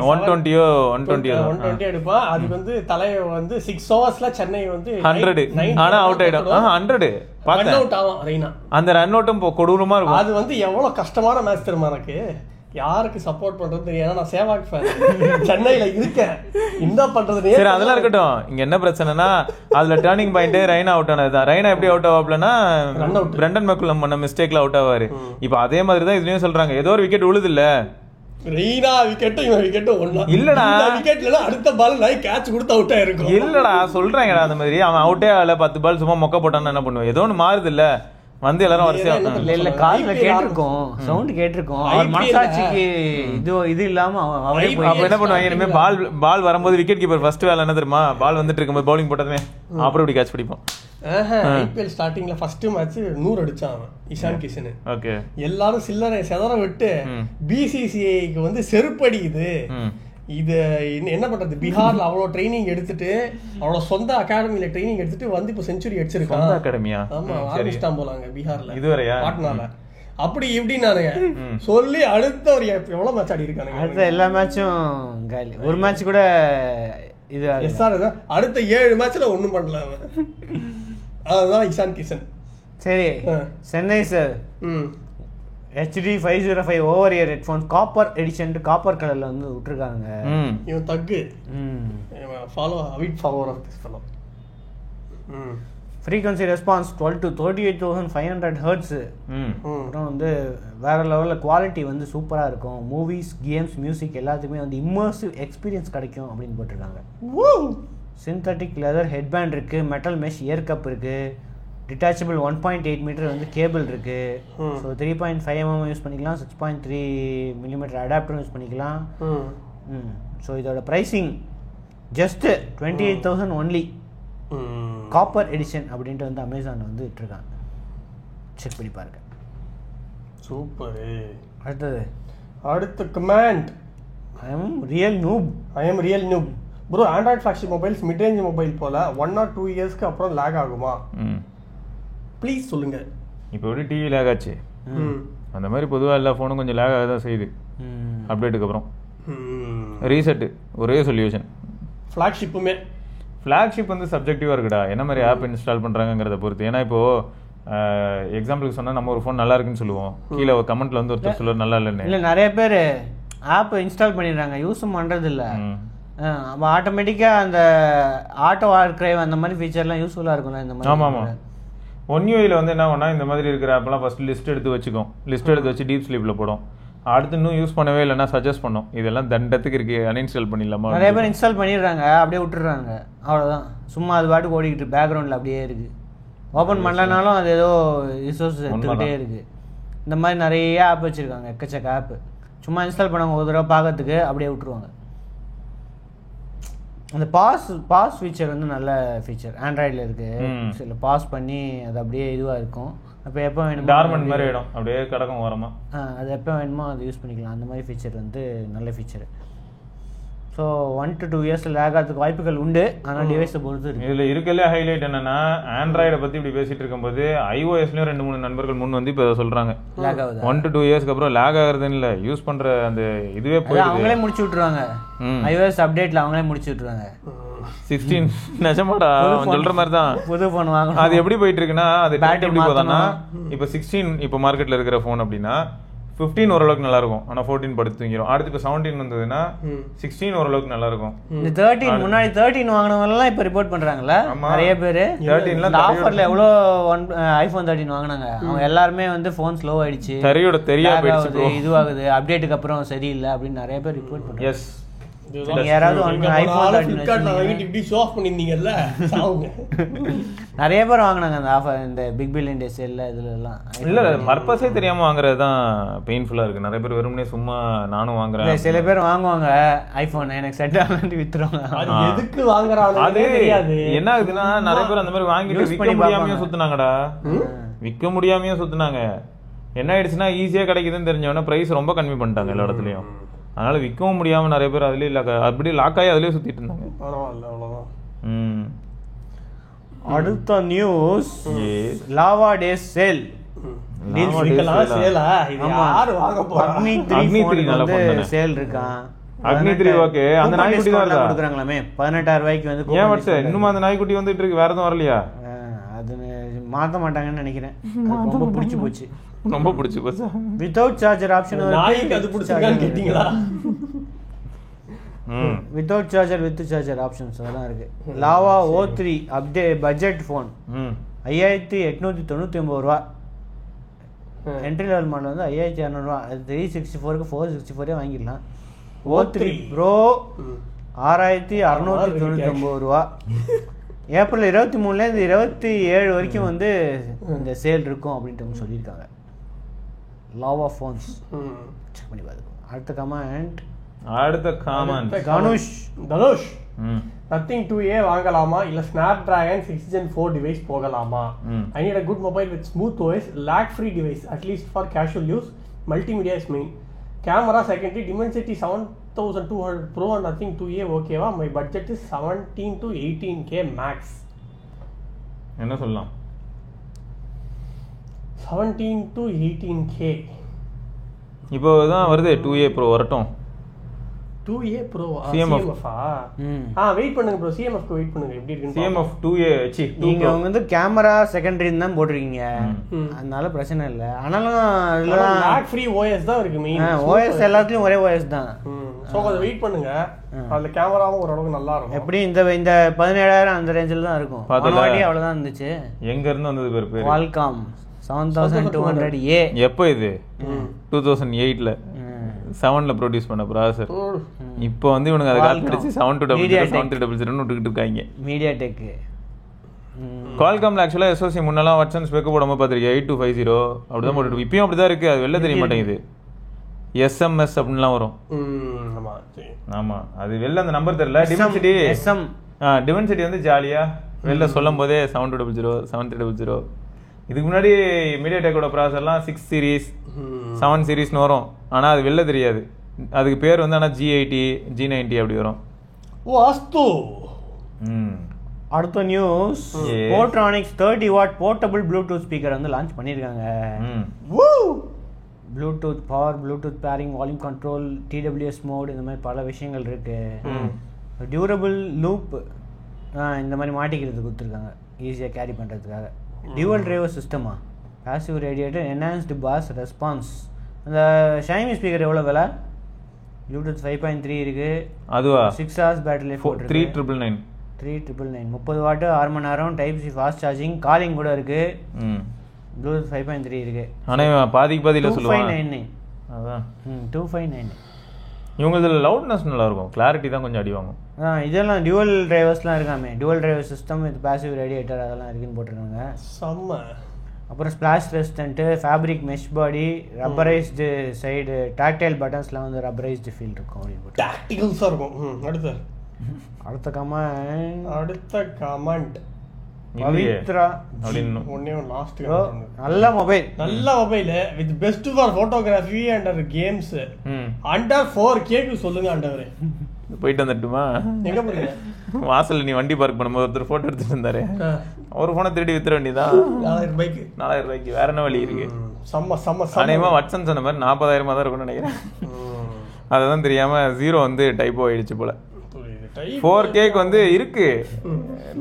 120 அடிப்பான். அதுக்கு வந்து தலைவர் வந்து 6 ஓவர்ஸ்ல சென்னை வந்து 100 ஆனா அவுட் ஆயிடும். 100 ரன் அவுட் ஆகும் ரெய்னா. அந்த ரன் அவுட்டும் கொடூரமா இருக்கும். அது வந்து எவ்வளவு கஷ்டமான மேட்ச் தெரியுமா எனக்கு. யாருக்கு சப்போர்ட் பண்றது தெரியும், நான் சேவாக் ஃபேன், சென்னையில இருக்கேன், என்ன பண்றது. சரி அதெல்லாம் இருக்கட்டும். இங்க என்ன பிரச்சனைனா அதுல டர்னிங் பாயிண்ட் ரெய்னா அவுட் ஆனதுதான். ரெய்னா எப்படி அவுட் ஆவாப்லன்னா பிரண்டன் மெக்குலம் பண்ண மிஸ்டேக்ல அவுட் ஆவாரு. இப்ப அதே மாதிரி தான் இதுலயும் சொல்றாங்க, ஏதோ ஒரு விக்கெட் விழுது இல்ல, ரெய்னா விக்கெட்டும் இவன் விக்கெட்டும் ஒண்ணா இல்லடா. விக்கெட்ல அடுத்த பால் நான் கேட்ச் கொடுத்து அவுட் ஆயிருக்கும். இல்லடா சொல்றாங்கடா, அந்த மாதிரி அவன் அவுட்டே ஆகல, 10 பால் சும்மா மொக்க போட்டான்னு என்ன பண்ணுவேன், ஏதோ ஒன்று மாறுது இல்ல வந்து எல்லாரும் வரிசையா. இல்ல காதுல கேட்டிருக்கோம், சவுண்ட் கேட்டிருக்கோம். அவர் மனசாட்சிக்கு இது இல்லாம அவரே அப்ப என்ன பண்ணுவாங்க, இனிமே பால் வரும்போது விக்கெட் கீப்பர் ஃபர்ஸ்ட் வேலை என்ன தெரியுமா, பால் வந்துட்டு இருக்கும்போது பவுலிங் போட்டதுமே அப்புறம் இப்படி கேட்ச் பிடிப்போம். ஐபிஎல் ஸ்டார்டிங்ல ஃபர்ஸ்ட் மேட்ச் 100 அடிச்சான் அவன் இஷான் கிஷன். ஓகே, எல்லாரும் சில்லறை செதற விட்டு பிசிசிஐக்கு வந்து செருப்படிக்குது. இது என்ன பண்றது, பீகார்ல அவ்வளவு ட்ரைனிங் எடுத்துட்டு அவ்வளவு சொந்த அகாடமில ட்ரைனிங் எடுத்துட்டு வந்து இப்ப செஞ்சுரி அடிச்சிருக்கான். அகாடமியா? ஆமா, ஆரம்பிச்சிட்டான் போலாங்க பீகார்ல இதுவரையா பாட்னால. அப்படி இப்படி நானுங்க சொல்லி அடுத்த ஒரு எவ்வளவு மேட்ச் ஆடி இருக்கானுங்க. அடுத்த எல்லா மேட்சும் காலி, ஒரு மேட்ச் கூட இது எஸ்ஆர் அடுத்த 7 மேட்ச்ல ஒண்ணும் பண்ணல அவன். அதுதான் இஷான் கிஷன். சரி, Sennheiser HD 505 over ear headphones copper edition copper கலர்ல வந்து விட்டுருக்காங்க. இவன் தக்கு follow avid follower of this fellow. Frequency response 12 to 38,500 hertz. அப்புறம் வந்து வேற லெவலில் குவாலிட்டி வந்து சூப்பராக இருக்கும். மூவிஸ், கேம்ஸ், மியூசிக் எல்லாத்துக்குமே வந்து இம்மர்சிவ் எக்ஸ்பீரியன்ஸ் கிடைக்கும் அப்படின்னு போட்டிருக்காங்க. சிந்தட்டிக் லெதர் ஹெட்பேண்ட் இருக்குது, மெட்டல் மெஷ் இயர் கப் இருக்குது, டிட்டாச்சபிள் 1.8 மீட்டர் வந்து கேபிள் இருக்குது. ஸோ 3.5 mm யூஸ் பண்ணிக்கலாம், 6.3 mm அடாப்டரும் யூஸ் பண்ணிக்கலாம். ஸோ இதோட pricing just 28,000 only. Copper edition அப்படின்ட்டு வந்து அமேசான் வந்து விட்டுருக்காங்க, செக் பண்ணி பாருங்க. சூப்பர். அடுத்த comment, I am real noob bro. Android flagship mobiles mid range mobile போல 1 or 2 இயர்ஸ்க்கு அப்புறம் லேக் ஆகுமா? ப்ளீஸ் சொல்லுங்க. இப்போ எப்படி டிவி லேக் ஆச்சு அந்த மாதிரி பொதுவாக எல்லா ஃபோனும் கொஞ்சம் லேக் ஆக தான் செய்யுது அப்டேட்டுக்கு அப்புறம். ரீசெட்டு ஒரே சொல்யூஷன். ஃப்ளாக்ஷிப் வந்து சப்ஜெக்டிவாக இருக்குடா, என்ன மாதிரி ஆப் இன்ஸ்டால் பண்ணுறாங்கிறத பொறுத்து. ஏன்னா இப்போது எக்ஸாம்பிளுக்கு சொன்னால் நம்ம ஒரு ஃபோன் நல்லா இருக்குன்னு சொல்லுவோம், கீழே ஒரு கமெண்ட்டில் வந்து ஒருத்தர் சொல்லுவார் நல்லா இல்லைன்னு. இல்லை, நிறைய பேர் ஆப் இன்ஸ்டால் பண்ணிடுறாங்க, யூஸும் பண்ணுறது இல்லை. ஆட்டோமேட்டிக்காக அந்த ஆட்டோ ஆர்கைவ் அந்த மாதிரி ஃபீச்சர்லாம் யூஸ்ஃபுல்லாக இருக்கும்ல இந்த மாதிரி. ஆமாம், ஒன் யூஐயில் வந்து என்ன பண்ணால் இந்த மாதிரி இருக்கிற ஆப்லாம் ஃபஸ்ட்டு லிஸ்ட் எடுத்து வச்சுக்கும், லிஸ்ட் எடுத்து வச்சு டீப் ஸ்லீப்பில் போடும். அடுத்து இன்னும் யூஸ் பண்ணவே இல்லைன்னா சஜஸ்ட் பண்ணோம், இதெல்லாம் தண்டத்துக்கு இருக்கு, அன்இன்ஸ்டால் பண்ணிடலாமா. நிறைய பேர் இன்ஸ்டால் பண்ணிடுறாங்க, அப்படியே விட்டுறாங்க, அவ்வளோதான். சும்மா அது பாட்டுக்கு ஓடிக்கிட்டு பேக்ரவுண்டில் அப்படியே இருக்குது. ஓப்பன் பண்ணலனாலும் அது ஏதோ ரிசோர்ஸ் எடுத்துக்கிட்டே இருக்குது. இந்த மாதிரி நிறைய ஆப் வச்சுருக்காங்க, எக்கச்சக்க ஆப்பு. சும்மா இன்ஸ்டால் பண்ணவங்க ஒரு தடவை பார்க்கறதுக்கு அப்படியே விட்டுருவாங்க. அந்த பாஸ் ஃபீச்சர் வந்து நல்ல ஃபீச்சர் ஆண்ட்ராய்டில் இருக்குது. சில பாஸ் பண்ணி அது அப்படியே இதுவாக இருக்கும். அப்போ எப்போ வேணுமோ டார்மண்ட் மாதிரி ஆகிடும், அப்படியே கிடக்கும் ஓரமாக. அது எப்போ வேணுமோ அது யூஸ் பண்ணிக்கலாம். அந்த மாதிரி ஃபீச்சர் வந்து நல்ல feature. So 1 to 2 years lag ஆகிறதுக்கு வாய்ப்புகள் உண்டு. ஆனால் டிவைஸை பொறுத்து இருக்கு. இதில் இருக்கலே ஹைலைட் என்னன்னா, ஆண்ட்ராய்டை பற்றி இப்படி பேசிட்டு இருக்கும்போது iOSலயும் 2-3 நண்பர்கள் முன் வந்து இப்போ சொல்றாங்க லேக் ஆகுது. 1 to 2 இயர்ஸ்க்கு அப்புறம் லேக் ஆகுறதுன்னு இல்லை, யூஸ் பண்ற அந்த இதுவே போய் அவங்களே முடிச்சு விட்டுருவாங்க. iOS அப்டேட்ல அவங்களே முடிச்சு விட்டுருவாங்க. 16 நிஜமாடா சொல்ற மாதிரி தான் புது ஃபோன் வாங்கணும். அது எப்படி போயிட்டு இருக்குன்னா, அது பேட்டரி எப்படி போதான்னா, இப்போ 16 இப்போ மார்க்கெட்ல இருக்கிற ஃபோன் அப்படின்னா 15 ஓரளவுக்கு நல்லா இருக்கும், ஆனா 14 படுத்து தூங்கிடும். அடுத்து இப்போ 17 வந்ததுன்னா 16 ஓரளவுக்கு நல்லா இருக்கும். இந்த 13 முன்னாடி 13 வாங்கினவங்க எல்லாம் இப்போ ரிப்போர்ட் பண்றாங்கல்ல நிறைய பேர். 13ல ஆஃபர்ல எவ்வளோ ஐபோன் 13 வாங்கினாங்க, அவங்க எல்லாருமே வந்து ஃபோன் ஸ்லோ ஆயிடுச்சு, தெரியாது இதுவாகுது, அப்டேட்டுக்கு அப்புறம் சரியில்லை அப்படின்னு நிறைய பேர் ரிப்போர்ட் பண்றாங்க. எஸ் யாராவது நிறைய பேர் வாங்கினாங்க அந்த ஆஃபர், இந்த பிக் பில்லியன் டே சேல்ல இதுல எல்லாம். இல்ல பர்பஸே தெரியாம வாங்குறது தான் பெயின்ஃபுல்லா இருக்கு. நிறைய பேர் வெறுமனே சும்மா நானும் வாங்குறேன், சில பேர் வாங்குவாங்க ஐபோன் எனக்கு செட் ஆகலன்னு வித்துருவாங்க. எதுக்கு வாங்குறாங்க அது என்ன ஆகுதுன்னா, நிறைய பேர் அந்த மாதிரி வாங்கிட்டு விற்க முடியாமையும் சுத்துனாங்கடா, விற்க முடியாமையும் சுத்துனாங்க. என்ன ஆயிடுச்சுன்னா, ஈஸியா கிடைக்குதுன்னு தெரிஞ்சவொடனே பிரைஸ் ரொம்ப கம்மி பண்ணிட்டாங்க எல்லா இடத்துலயும். அதனால விற்கவும் முடியாம நிறைய பேர் அதுலயே அப்படியே லாக் ஆகி அதுலயே சுத்திட்டு இருந்தாங்க. அடுத்த news, lava days sale. Sale இருக்கான். அக்னி 3 ஓகே. அந்த நாய்க்குட்டி தான் கொடுக்குறாங்களாமே 18,000 ரூபாய்க்கு வந்து. ஏன் வட்ஸ் இன்னும் அந்த நாய்க்குட்டி வந்துட்டு இருக்கு, வேற எதுவும் வரலையா? அது மாத்த மாட்டாங்கன்னு நினைக்கிறேன். ரொம்ப பிடிச்சி போச்சு, ரொம்ப பிடிச்சி போச்சு. வித்தவுட் சார்ஜர் ஆப்ஷன் கேட்டீங்களா? Without charger with charger options அதெல்லாம் இருக்கு. Lava O3 update budget phone 5,899 ரூபா. என்ட்ரி லெவல் மாடல் வந்து 5,200 ரூபா. அது 364க்கு 464 வாங்கிடலாம். O3 ப்ரோ 6,699 ரூபா. ஏப்ரல் 23லேருந்து 27 வரைக்கும் வந்து இந்த சேல் இருக்கும் அப்படின்ட்டு சொல்லியிருக்காங்க. லாவா ஃபோன்ஸ் செக் பண்ணி பார்த்துக்கோங்க. அடுத்த கமெண்ட் தனுஷ் நத்திங் 2A வாங்கலாமா இல்ல Snapdragon 6 Gen 4 டிவைஸ் போகலாமா? I need a good mobile with smooth OS, lag free device at least for casual use. Multimedia is main. Camera secondary. Dimensity 7200 Pro and nothing 2A ஓகேவா? My budget is 17 to 18K max. என்ன சொல்லலாம்? 17 to 18K. இப்போ தான் வருது 2A Pro வரட்டும். 2A Pro CMF வெயிட் பண்ணுங்க ப்ரோ, CMF க்கு வெயிட் பண்ணுங்க எப்படி இருக்குன்னு. CMF 2A நீங்க வந்து கேமரா செகண்டரி தான் போட்டுருக்கீங்க, அதனால பிரச்சனை இல்ல. ஆனாலும் லாக் ஃப்ரீ OS தான் இருக்கு மெயின். OS எல்லாத்துலயும் ஒரே OS தான். சோ அத வெயிட் பண்ணுங்க, அதுல கேமராவும் ஓரளவுக்கு நல்லா இருக்கும். எப்படி இந்த 17,000 அந்த ரேஞ்சில தான் இருக்கும். வாட்டி அவ்வளவுதான் இருந்துச்சு. எங்க இருந்து வந்தது பேர்? Qualcomm 7200A. எப்போ இது? 2008ல 7ல ப்ரொடியூஸ் பண்ண ப்ராசஸர். இப்போ வந்து இவனுங்க அதை கால் அடிச்சு 7300 விட்டுக்கிட்டு இருக்காங்க. மீடியாடெக் Qualcommல ஆக்சுவலா SoC முன்னெல்லாம் வாட்சன் ஸ்பெக் போடாம பார்த்திருக்கேன் 8250 அப்படிதான் போட்டுட்டு. இப்பயும் அப்படிதான் இருக்கு, அது வெளில தெரிய மாட்டேங்குது. SMS அப்படின்லாம் வரும். ஆமா அது வெளில அந்த நம்பர் தெரியல. டிமென்சிட்டி வந்து ஜாலியா வெளில சொல்லும் போதே 7200 7300. இதுக்கு முன்னாடி மீடியாடெக்கோட ப்ராசஸர்லாம் 6 சீரீஸ் 7 சீரீஸ்னு வரும், ஆனால் அது வெளில தெரியாது. அதுக்கு பேர் வந்து ஆனால் G80 G90 அப்படி வரும். அடுத்த news, Portronics 30 watt portable Bluetooth speaker வந்து லான்ச் பண்ணியிருக்காங்க. Bluetooth power, Bluetooth pairing, volume control, TWS mode, இந்த மாதிரி பல விஷயங்கள் இருக்கு. டியூரபிள் லூப் இந்த மாதிரி மாட்டிக்கிறது கொடுத்துருக்காங்க ஈஸியாக கேரி பண்ணுறதுக்காக. டியூவல் டிரைவர் சிஸ்டமா, passive radiator, enhanced bass response. அந்த ஷைமி ஸ்பீக்கர் எவ்வளோ விலை? ப்ளூடூத் 5.3 இருக்கு. அதுவா 6 hours பேட்டரி லைஃப். 3999 30 வாட் 6 மணி நேரம், type C fast charging, calling கூட இருக்கு. ப்ளூடூத் 5.3 இருக்கு. ஆனால் பாதிக்கு பாதியில் சொல்லுவாங்க 259. அதான் 259. இவங்க இதில் லவுட்னஸ் நல்லா இருக்கும், கிளாரிட்டி தான் கொஞ்சம் அடி வாங்கும். இதெல்லாம் டியூவல் டிரைவர்ஸ்லாம் இருக்காமே, dual driver system with passive radiator அதெல்லாம் இருக்குன்னு போட்டிருக்காங்க. செம்ம. அப்புறம் splash resistant, fabric mesh body, rubberised side, tactile பட்டன்ஸ்லாம் வந்து ரப்பரைஸ்டு ஃபீல் இருக்கும் அப்படின்னு போட்டு டாக்டிகல்ஸாக இருக்கும். அடுத்த கமெண்ட் பவித்ரா அப்படின்னு ஒன்னே ஒன்று லாஸ்ட் நல்ல mobile with best for photography and games under 4K சொல்லுங்க ஆண்டவரே. போயிட்டு வந்துட்டுமா? எங்க போறீங்க? வாசல்ல நீ வண்டி பார்க் பண்ணும்போது ஒருத்தர் போட்டோ எடுத்துட்டு இருந்தாரு, ஒரு போனை திருடி வித்துற வேண்டியதான். 4000 ரூபாய்க்கு வேற என்ன வழி இருக்கு? அநேகமா வட்சன் சொன்ன மாதிரி 40,000 தான் இருக்கும்னு நினைக்கிறேன். அதுதான் தெரியாம 0 வந்து டைப்போ ஆயிடுச்சு போல. 4Kக்கு வந்து இருக்கு.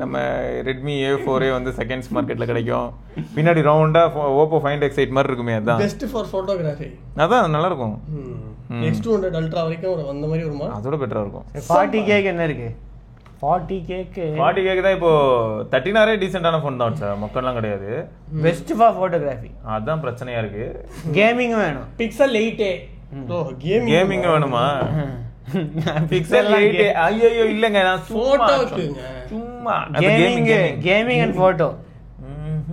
நம்ம ரெட்மி A4 வந்து செகண்ட்ஸ் மார்க்கெட்ல கிடைக்கும். பின்னாடி ரவுண்டா Oppo Find X8 மாதிரி இருக்குமே, அதான் பெஸ்ட் ஃபார் போட்டோகிராஃபி. அதான் நல்லா இருக்கும். X200 அல்ட்ரா வரைக்கும் அந்த மாதிரி வருமா? அதோட பெட்டரா இருக்கும். 40Kக்கு என்ன இருக்கு? 40Kக்கு தான் இப்போ 13R டீசென்டான ஃபோன் தான் சார், மக்கள்லாம் கிடையாது. பெஸ்ட் ஃபார் போட்டோகிராஃபி அதான் பிரச்சனையா இருக்கு. கேமிங் வேணும். Pixel 8A. கேமிங் வேணுமா? பிக்சல் 8A ஐயோ இல்லங்க, நான் போட்டோக்குங்க சும்மா கேமிங் அண்ட் போட்டோ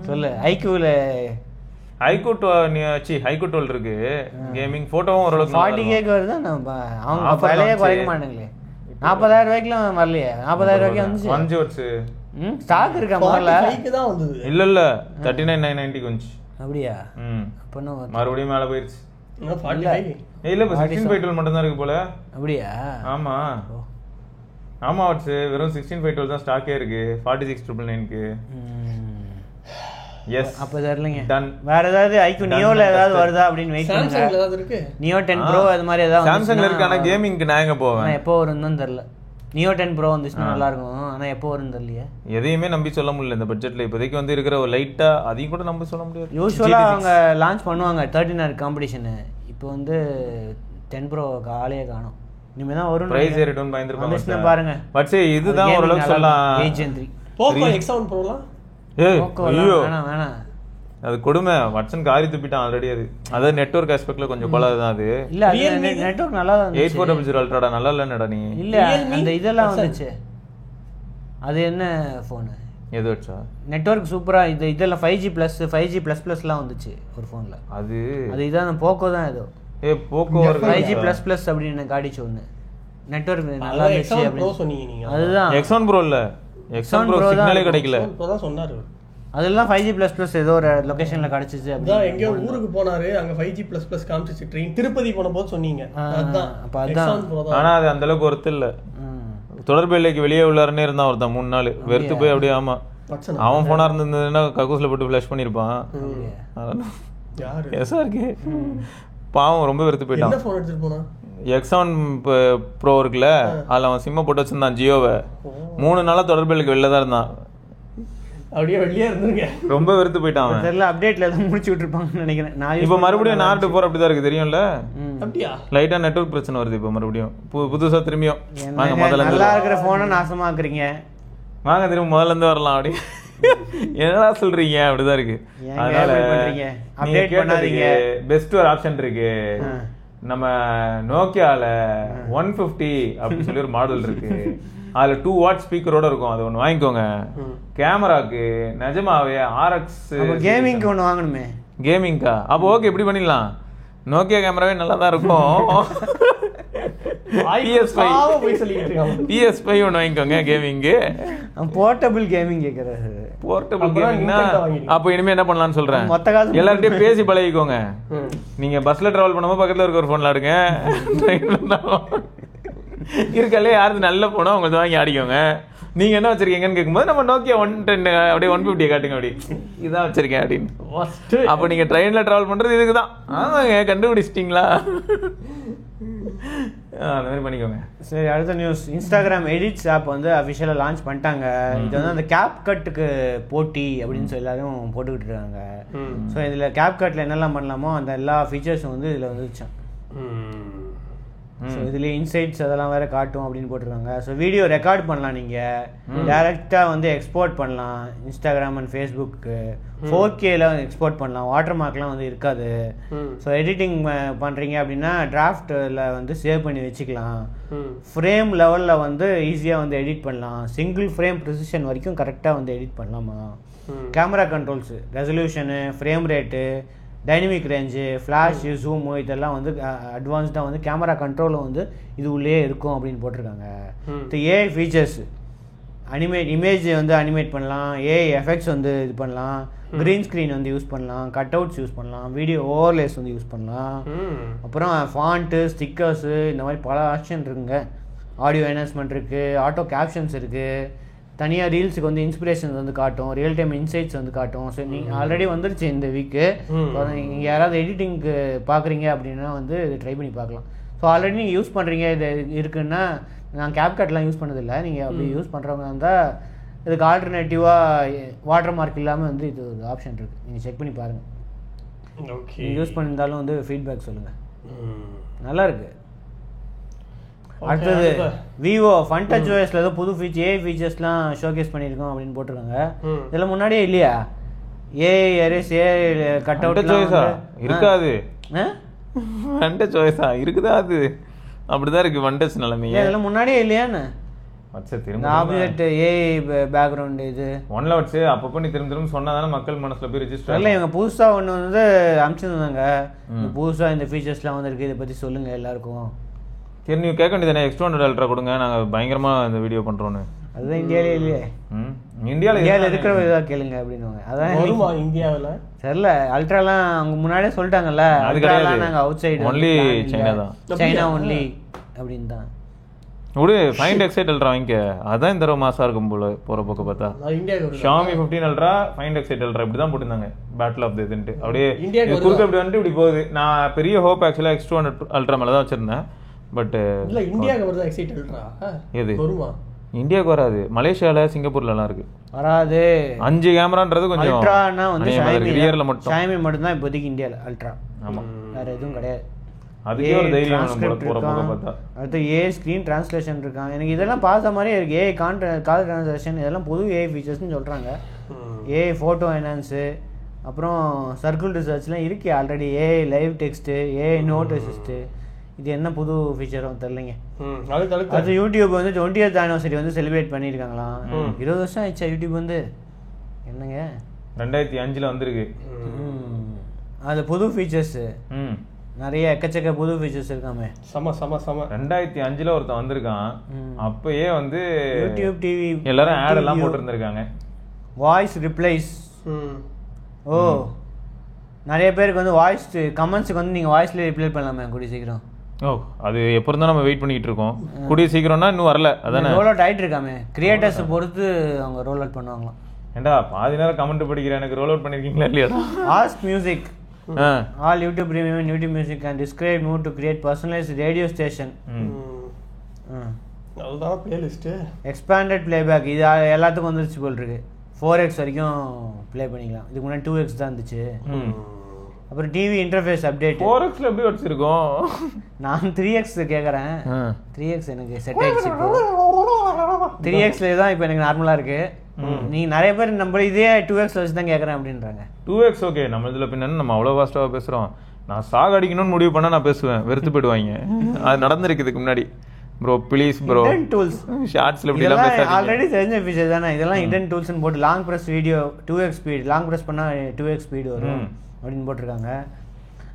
சொல்லு. ஐக்யூல ஐக்யூ 12 இருக்கு. கேமிங் போட்டோவும் ஓரளவுக்கு 40Kக்கு வருது. அவங்க பழைய குறைக்க மாட்டாங்களே. 40,000 ரூபாய்க்குலாம் வரலையே. 40,000 ரூபாய்க்கு வந்துச்சு. வந்துச்சு ஸ்டாக் இருக்கா? முதல்ல தான் வந்தது. இல்ல 39,990 வந்துச்சு. அப்படியா? அப்பனா மறுபடியும் மேல போயிருச்சு. 45 இல்ல 16/12 மட்டும் தான் இருக்கு போல. அப்படியா? ஆமா வாட்ஸ் வெறும் 16/12 தான் ஸ்டாக்கே இருக்கு. 46,999க்கு. எஸ் அப்ப தெரியலங்க. டன். வேற ஏதாவது ஐக்யூ நியோல ஏதாவது வருதா அப்படின்னு வெயிட் பண்ணுங்க. சாம்சங்ல ஏதாவது இருக்கு? நியோ 10 Pro அது மாதிரி ஏதாவது சாம்சங்ல இருக்கு. ஆனா கேமிங்க்கு நான் எங்க போவேன்? எப்போ வரும்னு தெரியல. நியோ 10 Pro வந்துச்சுன்னா நல்லா இருக்கும். ஆனா எப்போ வரும்னு தெரியல. எதையுமே நம்பி சொல்ல முடியல இந்த பட்ஜெட்ல. இப்போதைக்கு வந்து இருக்கிற ஒரு லைட்டா அதையும் கூட நம்ப சொல்ல முடியாது. யூசுவலா அவங்க லான்ச் பண்ணுவாங்க 13R காம்படிஷன். இப்போ வந்து 10 Pro ஆளே காணோம். இனிமே தான் வரும். பிரைஸ் ஏறிடும் பயந்துருப்பாங்க பாருங்க. பட் சே இதுதான் ஓரளவுக்கு சொல்லலாம். Gen 3 Poco X7 Proலாம் ஐயோ வேணாம். அது கொடுமை. வட்சன் காரி துப்பிட்டான் ஆல்ரெடி. அது நெட்வொர்க் ஆஸ்பெக்ட்ல கொஞ்சம் கொலாதான். அது இல்ல நெட்வொர்க் நல்லா தான். 8400 அல்ட்ராடா நல்லா இல்லனடா நீ. இல்ல அந்த இதெல்லாம் வந்துச்சு. அது என்ன ஃபோன்? எது வச்சா? நெட்வொர்க் சூப்பரா. இதெல்லாம் 5G++லாம் வந்துச்சு ஒரு ஃபோன்ல. அது இதான் போக்கோ தான். ஏதோ போக்கோ 5G++ அப்படின்னு காடிச்சு ஒண்ணு. நெட்வொர்க் நல்லா இருந்துச்சு அப்படி சொன்னீங்க நீங்க. அதுதான் X1 Pro இல்ல. X1 Pro சிக்னலே கிடைக்கல. இப்போதான் சொன்னாரு. அதெல்லாம் 5G++ ஏதோ ஒரு லொகேஷன்ல கிடைச்சிச்சு. அதான் எங்கயோ ஊருக்கு போனாரு, அங்க 5G++ காமிச்சிச்சு. ட்ரெயின் திருப்பதி போன போது சொன்னீங்க. அதான் அப்ப அதான். ஆனா அது அந்த அளவுக்கு ஒர்த் இல்ல. தொடர்பு எல்லைக்கு வெளியே உள்ளாருன்னே இருந்தான் ஒருத்தன் 3 நாள் வெறுத்து போய் அப்படியே. ஆமா அவன் போனா இருந்ததுன்னா கக்கூஸ்ல போட்டு ஃபிளஷ் பண்ணிருப்பான். பாவம் ரொம்ப வெறுத்து போயிட்டான். என்ன ஃபோன் எடுத்துட்டு போனா? X7 Pro இருக்குல்ல, அதுல அவன் சிம்ம போட்டு வச்சிருந்தான் ஜியோவை. 3 நாளா தொடர்பு எல்லைக்கு வெளில தான் இருந்தான். அப்படியே வெளியே இருந்துருங்க. ரொம்ப வெறுத்து போயிட்டான் அவன். தெரியல அப்டேட்ல எல்லாம் முடிச்சு விட்டுருப்பாங்கன்னு நினைக்கிறேன். நான் இப்போ மறுபடியும் நார்டு 4 அப்படிதான் இருக்கு தெரியும்ல. அப்படியா? லைட்டா நெட்வொர்க் பிரச்சனை வருது இப்போ மறுபடியும். புதுசா திரும்பியும் வாங்க முதல்ல நல்லா இருக்கிற போனை நாசமாக்குறீங்க. வாங்க திரும்ப முதல்ல இருந்து வரலாம். அப்படி என்னடா சொல்றீங்க? அப்படிதான் இருக்கு. அதனால அப்டேட் பண்ணாதீங்க. பெஸ்ட் ஒரு ஆப்ஷன் இருக்கு. நம்ம நோக்கியால 150 அப்படின்னு சொல்லி ஒரு மாடல் இருக்கு. அதுல 2 வாட் ஸ்பீக்கரோட இருக்கும். அது ஒன்று வாங்கிக்கோங்க. கேமராக்கு நிஜமாவே RX கேமிங்க்கு ஒன்று வாங்கணுமே. கேமிங்கா? அப்போ ஓகே இப்படி பண்ணிடலாம். நோக்கியா கேமராவே நல்லா தான் இருக்கும். PS5 ஒன்று வாங்கிக்கோங்க கேமிங்கு. போர்ட்டபிள் கேமிங் கேட்கறாரு. போர்ட்டபிள் கேமிங்னா அப்போ இனிமே என்ன பண்ணலாம்னு சொல்றேன். எல்லார்கிட்டயும் பேசி பழகிக்கோங்க. நீங்க பஸ்ல டிராவல் பண்ணும்போது பக்கத்துல இருக்க ஒரு போன்ல ஆடுங்க. இருக்கலே யாரு நல்ல போனோ அவங்க வாங்கி ஆடிக்கோங்க. நீங்க என்ன வச்சிருக்கீங்கன்னு கேட்கும்போது நம்ம நோக்கியா 110 அப்படியே 150 காட்டுங்க. அப்படி இதான் வச்சிருக்கேன் அப்படின்னு. அப்ப நீங்க ட்ரெயின்ல டிராவல் பண்றது இதுக்குதான். ஆமாங்க கண்டுபிடிச்சிட்டீங்களா? அந்த மாதிரி பண்ணிக்கோங்க. சரி, அடுத்த நியூஸ். இன்ஸ்டாகிராம் எடிட்ஸ் ஆப் வந்து அஃபிஷியலாக லான்ச் பண்ணிட்டாங்க. இது வந்து அந்த கேப் கட்டுக்கு போட்டி அப்படின்னு சொல்லி எல்லாரும் போட்டுக்கிட்டு இருக்காங்க. ஸோ இதில் கேப் கட்டில் என்னெல்லாம் பண்ணலாமோ அந்த எல்லா ஃபீச்சர்ஸும் வந்து இதில் வந்துருச்சான். ஸோ இதுலேயே இன்சைட்ஸ் அதெல்லாம் வேறு காட்டும் அப்படின்னு போட்டிருக்காங்க. ஸோ வீடியோ ரெக்கார்ட் பண்ணலாம், நீங்கள் டேரெக்டாக வந்து எக்ஸ்போர்ட் பண்ணலாம். இன்ஸ்டாகிராம் அண்ட் ஃபேஸ்புக்கு 4Kல எக்ஸ்போர்ட் பண்ணலாம். வாட்டர் மார்க்லாம் வந்து இருக்காது. ஸோ எடிட்டிங் பண்ணுறீங்க அப்படின்னா டிராஃப்டில் வந்து சேவ் பண்ணி வச்சுக்கலாம். ஃப்ரேம் லெவலில் வந்து ஈஸியாக வந்து எடிட் பண்ணலாம். சிங்கிள் ஃப்ரேம் ப்ரிசிஷன் வரைக்கும் கரெக்டாக வந்து எடிட் பண்ணலாமா. Camera controls, resolution, frame rate, dynamic range, flash, zoom இதெல்லாம் வந்து அட்வான்ஸ்டாக வந்து கேமரா கண்ட்ரோலும் வந்து இது உள்ளே இருக்கும் அப்படின்னு போட்டிருக்காங்க. ஏஐ ஃபீச்சர்ஸு இமேஜ் வந்து அனிமேட் பண்ணலாம், ஏஐ எஃபெக்ட்ஸ் வந்து இது பண்ணலாம், க்ரீன் ஸ்க்ரீன் வந்து யூஸ் பண்ணலாம், கட் அவுட்ஸ் யூஸ் பண்ணலாம், வீடியோ ஓவர்லேஸ் வந்து யூஸ் பண்ணலாம். அப்புறம் ஃபாண்ட்டு, ஸ்டிக்கர்ஸு, இந்த மாதிரி பல ஆப்ஷன் இருக்குங்க. ஆடியோ என்ஹான்ஸ்மெண்ட் இருக்குது, ஆட்டோ கேப்ஷன்ஸ் இருக்குது, தனியாக ரீல்ஸுக்கு வந்து இன்ஸ்பிரேஷன்ஸ் வந்து காட்டும், ரியல் டைம் இன்சைட்ஸ் வந்து காட்டும். ஸோ நீங்கள் ஆல்ரெடி வந்துருச்சு இந்த வீக்கு. நீங்கள் யாராவது எடிட்டிங்க்கு பார்க்குறீங்க அப்படின்னா வந்து இது ட்ரை பண்ணி பார்க்கலாம். ஸோ ஆல்ரெடி நீங்கள் யூஸ் பண்ணுறீங்க, இது இருக்குன்னா, நான் கேப்கட்லாம் யூஸ் பண்ணதில்லை, நீங்கள் அப்படி யூஸ் பண்ணுறவங்க இருந்தால் இதுக்கு ஆல்டர்னேட்டிவாக வாட்டர் மார்க் இல்லாமல் வந்து இது ஒரு ஆப்ஷன் இருக்குது, நீங்கள் செக் பண்ணி பாருங்கள். ஓகே, நீங்கள் யூஸ் பண்ணியிருந்தாலும் வந்து ஃபீட்பேக் சொல்லுங்கள். நல்லா இருக்குது. அடுத்தது விவோ ஃபன் டச் ஓஎஸ்ல ஏதோ புது ஏஐ ஃபீச்சர்ஸ்லாம் ஷோகேஸ் பண்ணியிருக்கோம் அப்படின்னு போட்டிருக்காங்க. இதெல்லாம் முன்னாடியே இல்லையா? AI erase, AI cut out இருக்காது. ஃபன் டச் ஓஎஸா இருக்குதா? அது அப்படிதான் இருக்கு ஃபன் டச் நிலைமை. இதெல்லாம் முன்னாடியே இல்லையான்னு ஆப்ஜெக்ட் ஏஐ பேக்ரவுண்ட் இது ஒன்ல வச்சு அப்பப்போ நீ திரும்ப சொன்னாதானே மக்கள் மனசுல போய் ரெஜிஸ்டர். இல்லை, இவங்க புதுசா ஒன்று வந்து அனுப்பிச்சிருந்தாங்க, புதுசா இந்த ஃபீச்சர்ஸ்லாம் வந்துருக்கு, இதை பத்தி சொல்லுங்க எல்லாருக்கும். சரி, நீங்க கேட்க வேண்டியதானே X200 Ultra கொடுங்க, நாங்க பயங்கரமா இந்த வீடியோ பண்றோம்னு. அதுதான் இந்தியாவிலே இல்லையே. இந்தியாவில் இருக்கிற இதாக கேளுங்க அப்படின்னு. அதான் இந்தியாவில் தெரியல. அல்ட்ராலாம் அவங்க முன்னாடியே சொல்லிட்டாங்கல்ல, அல்ட்ராலாம் நாங்கள் அவுட் சைடு ஒன்லி சைனா தான், சைனா ஒன்லி அப்படின்னு தான். ஒரு ஃபைண்ட் எக்ஸைட் அல்ட்ரா வாங்கிக்க, அதான் இந்த தடவை மாசா இருக்கும் போல போற போக்க பார்த்தா. Xiaomi 15 Ultra, find excite ultra இப்படி தான் போட்டுருந்தாங்க, பேட்டில் ஆஃப் தி இதுன்ட்டு. அப்படியே குறுக்க இப்படி வந்துட்டு இப்படி போகுது. நான் பெரிய ஹோப் ஆக்சுவலா X200 Ultra மேல தான் வச்சிருந்தேன். பட் இல்ல, இந்தியாவுக்கு வருது எக்ஸைட் அல்ட்ரா. எது வருமா? இந்தியாவுக்கு வராது, மலேசியால சிங்கப்பூர்லாம் இருக்கு. வராது. 5 கேமரான்றது கொஞ்சம் அல்ட்ரானா வந்து ரியர்ல மட்டும், Xiaomi மட்டும் தான் இப்போதைக்கு இந்தியாவில் அல்ட்ரா. ஆமா, வேற எதுவும் கிடையாது. அதுக்கே ஒரு தைரியம் நம்ம போற போக பார்த்தா. அடுத்து ஏஐ ஸ்க்ரீன் டிரான்ஸ்லேஷன் இருக்கான். எனக்கு இதெல்லாம் பார்த்த மாதிரியே இருக்கு. ஏஐ கால் டிரான்ஸ்லேஷன் இதெல்லாம் புது ஏஐ ஃபீச்சர்ஸ்னு சொல்றாங்க. ஏஐ ஃபோட்டோ என்ஹான்ஸு, அப்புறம் சர்க்கிள் ரிசர்ச்லாம் இருக்கு already. AI live text, AI note assist, இது என்ன புது ஃபீச்சரும் தெரியலைங்க. அது யூடியூப் வந்து 20th anniversary வந்து செலிப்ரேட் பண்ணியிருக்காங்களாம். 20 வருஷம் ஆயிடுச்சா யூடியூப் வந்து? என்னங்க 2005 வந்திருக்கு. அது புது ஃபீச்சர்ஸ் நிறைய எக்கச்சக்க புது ஃபீச்சர்ஸ் இருக்காமே. சம சம சம 2005 ஒருத்தன் வந்திருக்கான். அப்பயே வந்து யூடியூப் டிவி எல்லாரும் ஆட் எல்லாம் போட்டுருந்துருக்காங்க. Voice replies. ஓ, நிறைய பேருக்கு வந்து வாய்ஸ் கமெண்ட்ஸுக்கு வந்து நீங்கள் வாய்ஸ்லேயே ரிப்ளை பண்ணலாமே கூடிய சீக்கிரம். ஓ, அது எப்போ இருந்தால் நம்ம வெயிட் பண்ணிட்டு இருக்கோம். கூடிய சீக்கிரம்னா இன்னும் வரல. அதானே ரோல் அவுட் ஆகிட்டு இருக்காமே. கிரியேட்டர்ஸை பொறுத்து அவங்க ரோல் அவுட் பண்ணுவாங்களாம். ஏண்டா பாதி நேரம் கமெண்ட் படிக்கிறேன், எனக்கு ரோல் அவுட் பண்ணியிருக்கீங்களா இல்லையா? Ask music. All YouTube Premium and YouTube Music can describe mood to create personalized radio station. அதுதான் பிளேலிஸ்ட். எக்ஸ்பேண்டட் பிளேபேக் இது எல்லாத்துக்கும் வந்துருச்சு போல் இருக்கு. 4x வரைக்கும் ப்ளே பண்ணிக்கலாம். இதுக்கு முன்னாடி 2x தான் இருந்துச்சு. அப்புறம் டிவி இன்டர்ஃபேஸ் அப்டேட். 4xல எப்படி வச்சிருக்கோம்? நான் 3x கேக்குறேன். 3x எனக்கு செட் ஆயிடுச்சு. 3xல தான் இப்போ எனக்கு நார்மலா இருக்கு. நீங்க நிறைய பேர் நம்ம இதே 2x வச்சு தான் கேக்குறேன் அப்படின்றாங்க. 2x ஓகே, நம்ம இதுல பின்ன நம்ம அவ்வளவு ஃபாஸ்ட்டாக பேசுறோம். நான் சாக அடிக்கணும்னு முடிவு பண்ணா நான் பேசுவேன், வெறுத்து போயிடுவாங்க. அது நடந்திருக்கு இதுக்கு முன்னாடி. ப்ரோ ப்ளீஸ் ப்ரோ, டூல்ஸ் ஷார்ட்ஸ்ல இப்படி எல்லாம் பேசாதீங்க. ஆல்ரெடி தெரிஞ்ச ஃபீச்சர் தானே இதெல்லாம். ஹிடன் டூல்ஸ்னு போட்டு long press video 2x speed, long press பண்ணா 2x ஸ்பீட் வரும் அப்படின்னு போட்டிருக்காங்க.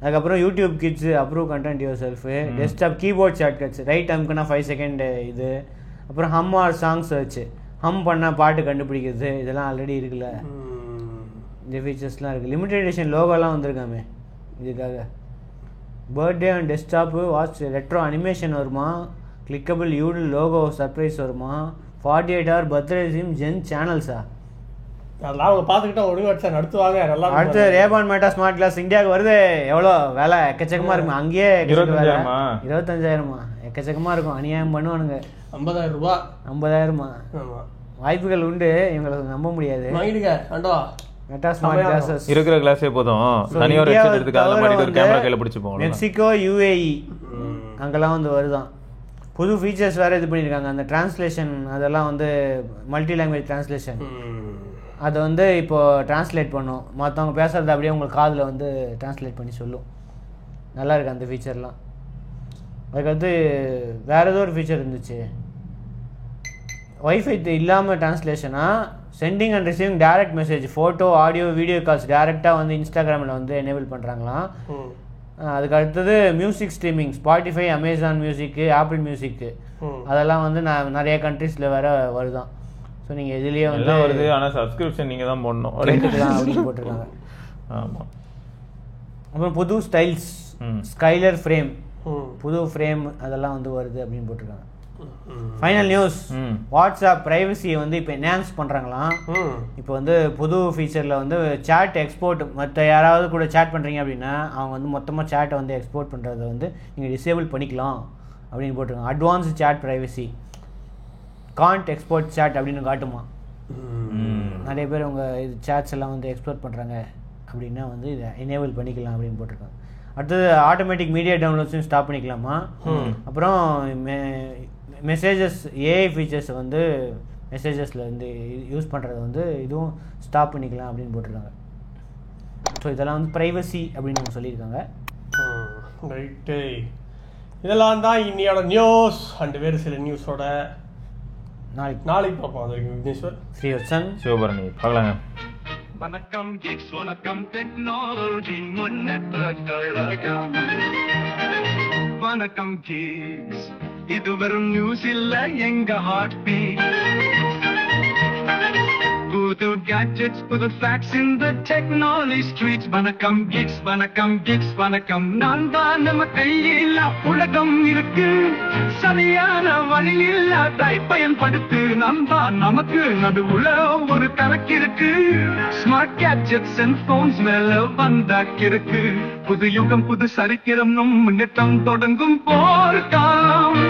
அதுக்கப்புறம் YouTube Kids approve content yourself, desktop keyboard shortcuts, right அமுக்குனா 5 செகண்ட் இது, அப்புறம் hum or song search, hum பண்ணால் பாட்டு கண்டுபிடிக்கிறது, இதெல்லாம் ஆல்ரெடி இருக்குல்ல. இந்த ஃபீச்சர்ஸ்லாம் இருக்குது. லிமிடெட் எடிஷன் லோகோலாம் வந்திருக்காமே இதுக்காக. Birthday and desktop watch retro animation வருமா, கிளிக்கபிள் யூடில் லோகோ சர்ப்ரைஸ் வருமா, 48 hour பர்த்டே சிம் ஜென் சேனல்ஸா? அதெல்லாம் அவங்க பார்த்துக்கிட்டா ஒழுங்கு வச்சா நடத்துவாங்க. நல்லா அடுத்து ரேபான் மேட்டா ஸ்மார்ட் கிளாஸ் இந்தியாவுக்கு வருது. எவ்வளோ வேலை எக்கச்சக்கமாக இருக்குமா? அங்கேயே 25,000மா? எக்கச்சக்கமாக இருக்கும். அநியாயம் பண்ணுவானுங்க. 50,000 ரூபாய். 50,000மா? வாய்ப்புகள் உண்டு, இவங்களுக்கு நம்ப முடியாது. மெட்டா ஸ்மார்ட் கிளாஸஸ் இருக்கிற கிளாஸே போதும். தனியா ஒரு ஹெட்செட் எடுத்து கால்ல மாட்டிட்டு ஒரு கேமரா கையில பிடிச்சு போவோம். மெக்சிகோ, UAE அங்கெல்லாம் வந்து வருதான். புது ஃபீச்சர்ஸ் வேறு இது பண்ணியிருக்காங்க. அந்த டிரான்ஸ்லேஷன் அதெல்லாம் வந்து மல்டி லாங்குவேஜ் டிரான்ஸ்லேஷன், அதை வந்து இப்போது டிரான்ஸ்லேட் பண்ணும். மற்றவங்க பேசுகிறது அப்படியே உங்களுக்கு காதில் வந்து டிரான்ஸ்லேட் பண்ணி சொல்லும். நல்லா இருக்குது அந்த ஃபீச்சர்லாம். அதுக்கடுத்து வேறு ஏதோ ஒரு ஃபீச்சர் இருந்துச்சு, வைஃபை இல்லாமல் டிரான்ஸ்லேஷனாக sending and receiving direct message, photo audio video calls டேரெக்டாக வந்து இன்ஸ்டாகிராமில் வந்து எனேபிள் பண்ணுறாங்களாம். அதுக்கு அடுத்தது music streaming, Spotify, Amazon music, Apple music, அதெல்லாம் வந்து நான் நிறைய கண்ட்ரீஸில் வேறு வருதான். ஸோ நீங்கள் இதுலேயே வந்து எல்லாம் வருது, ஆனால் சப்ஸ்கிரிப்ஷன் நீங்கள் தான் போடணும் கேட்டுக்கலாம் அப்படின்னு போட்டிருக்காங்க. ஆமாம். அப்புறம் புது ஸ்டைல்ஸ், ஸ்கைலர் ஃப்ரேம், புது ஃப்ரேம் அதெல்லாம் வந்து வருது அப்படின்னு போட்டிருக்காங்க. ஃபைனல் நியூஸ், வாட்ஸ்அப் ப்ரைவசியை வந்து இப்போ என்ஹான்ஸ் பண்ணுறாங்களாம். இப்போ வந்து புது ஃபீச்சரில் வந்து சேட் எக்ஸ்போர்ட், மற்ற யாராவது கூட சேட் பண்ணுறீங்க அப்படின்னா அவங்க வந்து மொத்தமாக சேட்டை வந்து எக்ஸ்போர்ட் பண்ணுறதை வந்து நீங்கள் டிசேபிள் பண்ணிக்கலாம் அப்படின்னு போட்டிருக்காங்க. Advanced chat privacy, can't export chat அப்படின்னு காட்டுமா. நிறைய பேர் உங்கள் இது சேட்ஸ் எல்லாம் வந்து எக்ஸ்போர்ட் பண்ணுறாங்க அப்படின்னா வந்து இதை எனேபிள் பண்ணிக்கலாம் அப்படின்னு போட்டிருக்காங்க. அடுத்தது ஆட்டோமேட்டிக் மீடியா டவுன்லோட்ஸையும் ஸ்டாப் பண்ணிக்கலாமா. அப்புறம் மெசேஜஸ், ஏஐ ஃபீச்சர்ஸ் வந்து மெசேஜஸில் வந்து யூஸ் பண்ணுறத வந்து இதுவும் ஸ்டாப் பண்ணிக்கலாம் அப்படின்னு போட்டிருக்காங்க. ஸோ இதெல்லாம் வந்து ப்ரைவசி அப்படின்னு அவங்க சொல்லியிருக்காங்க. ரைட்டு, இதெல்லாம் தான் இன்னையோட நியூஸ். அண்ட் வேறு சில நியூஸோட நாளைக்கு பார்ப்போம். அது வரைக்கும் விக்னேஸ்வர், ஸ்ரீவத்சன், சிவபரணி பார்க்கலாங்க. வணக்கம் கிட்ஸ், வணக்கம் டெக்னாலஜி முன்னேற்றங்கள். வணக்கம் கிட்ஸ், இது வெறும் நியூஸ் இல்ல, எங்க ஹார்ட் பீட். புது கேட்ஜெட்ஸ், புது facts in the technology streets. வணக்கம் கிட்ஸ், வணக்கம் கிட்ஸ், வணக்கம். நான் தான் நம்ம கையில் உலகம் இருக்கு, சரியான வழியில் அதை பயன்படுத்து. நான் தான் நமக்கு நடுவுல ஒரு கணக்கு இருக்கு. ஸ்மார்ட் கேட்ஜெட்ஸ் அண்ட் போன்ஸ் மேல வந்தாக்கிருக்கு. புது யுகம், புது சரித்திரம், நம் முன்னேற்றம் தொடங்கும் போர்க்காலம்.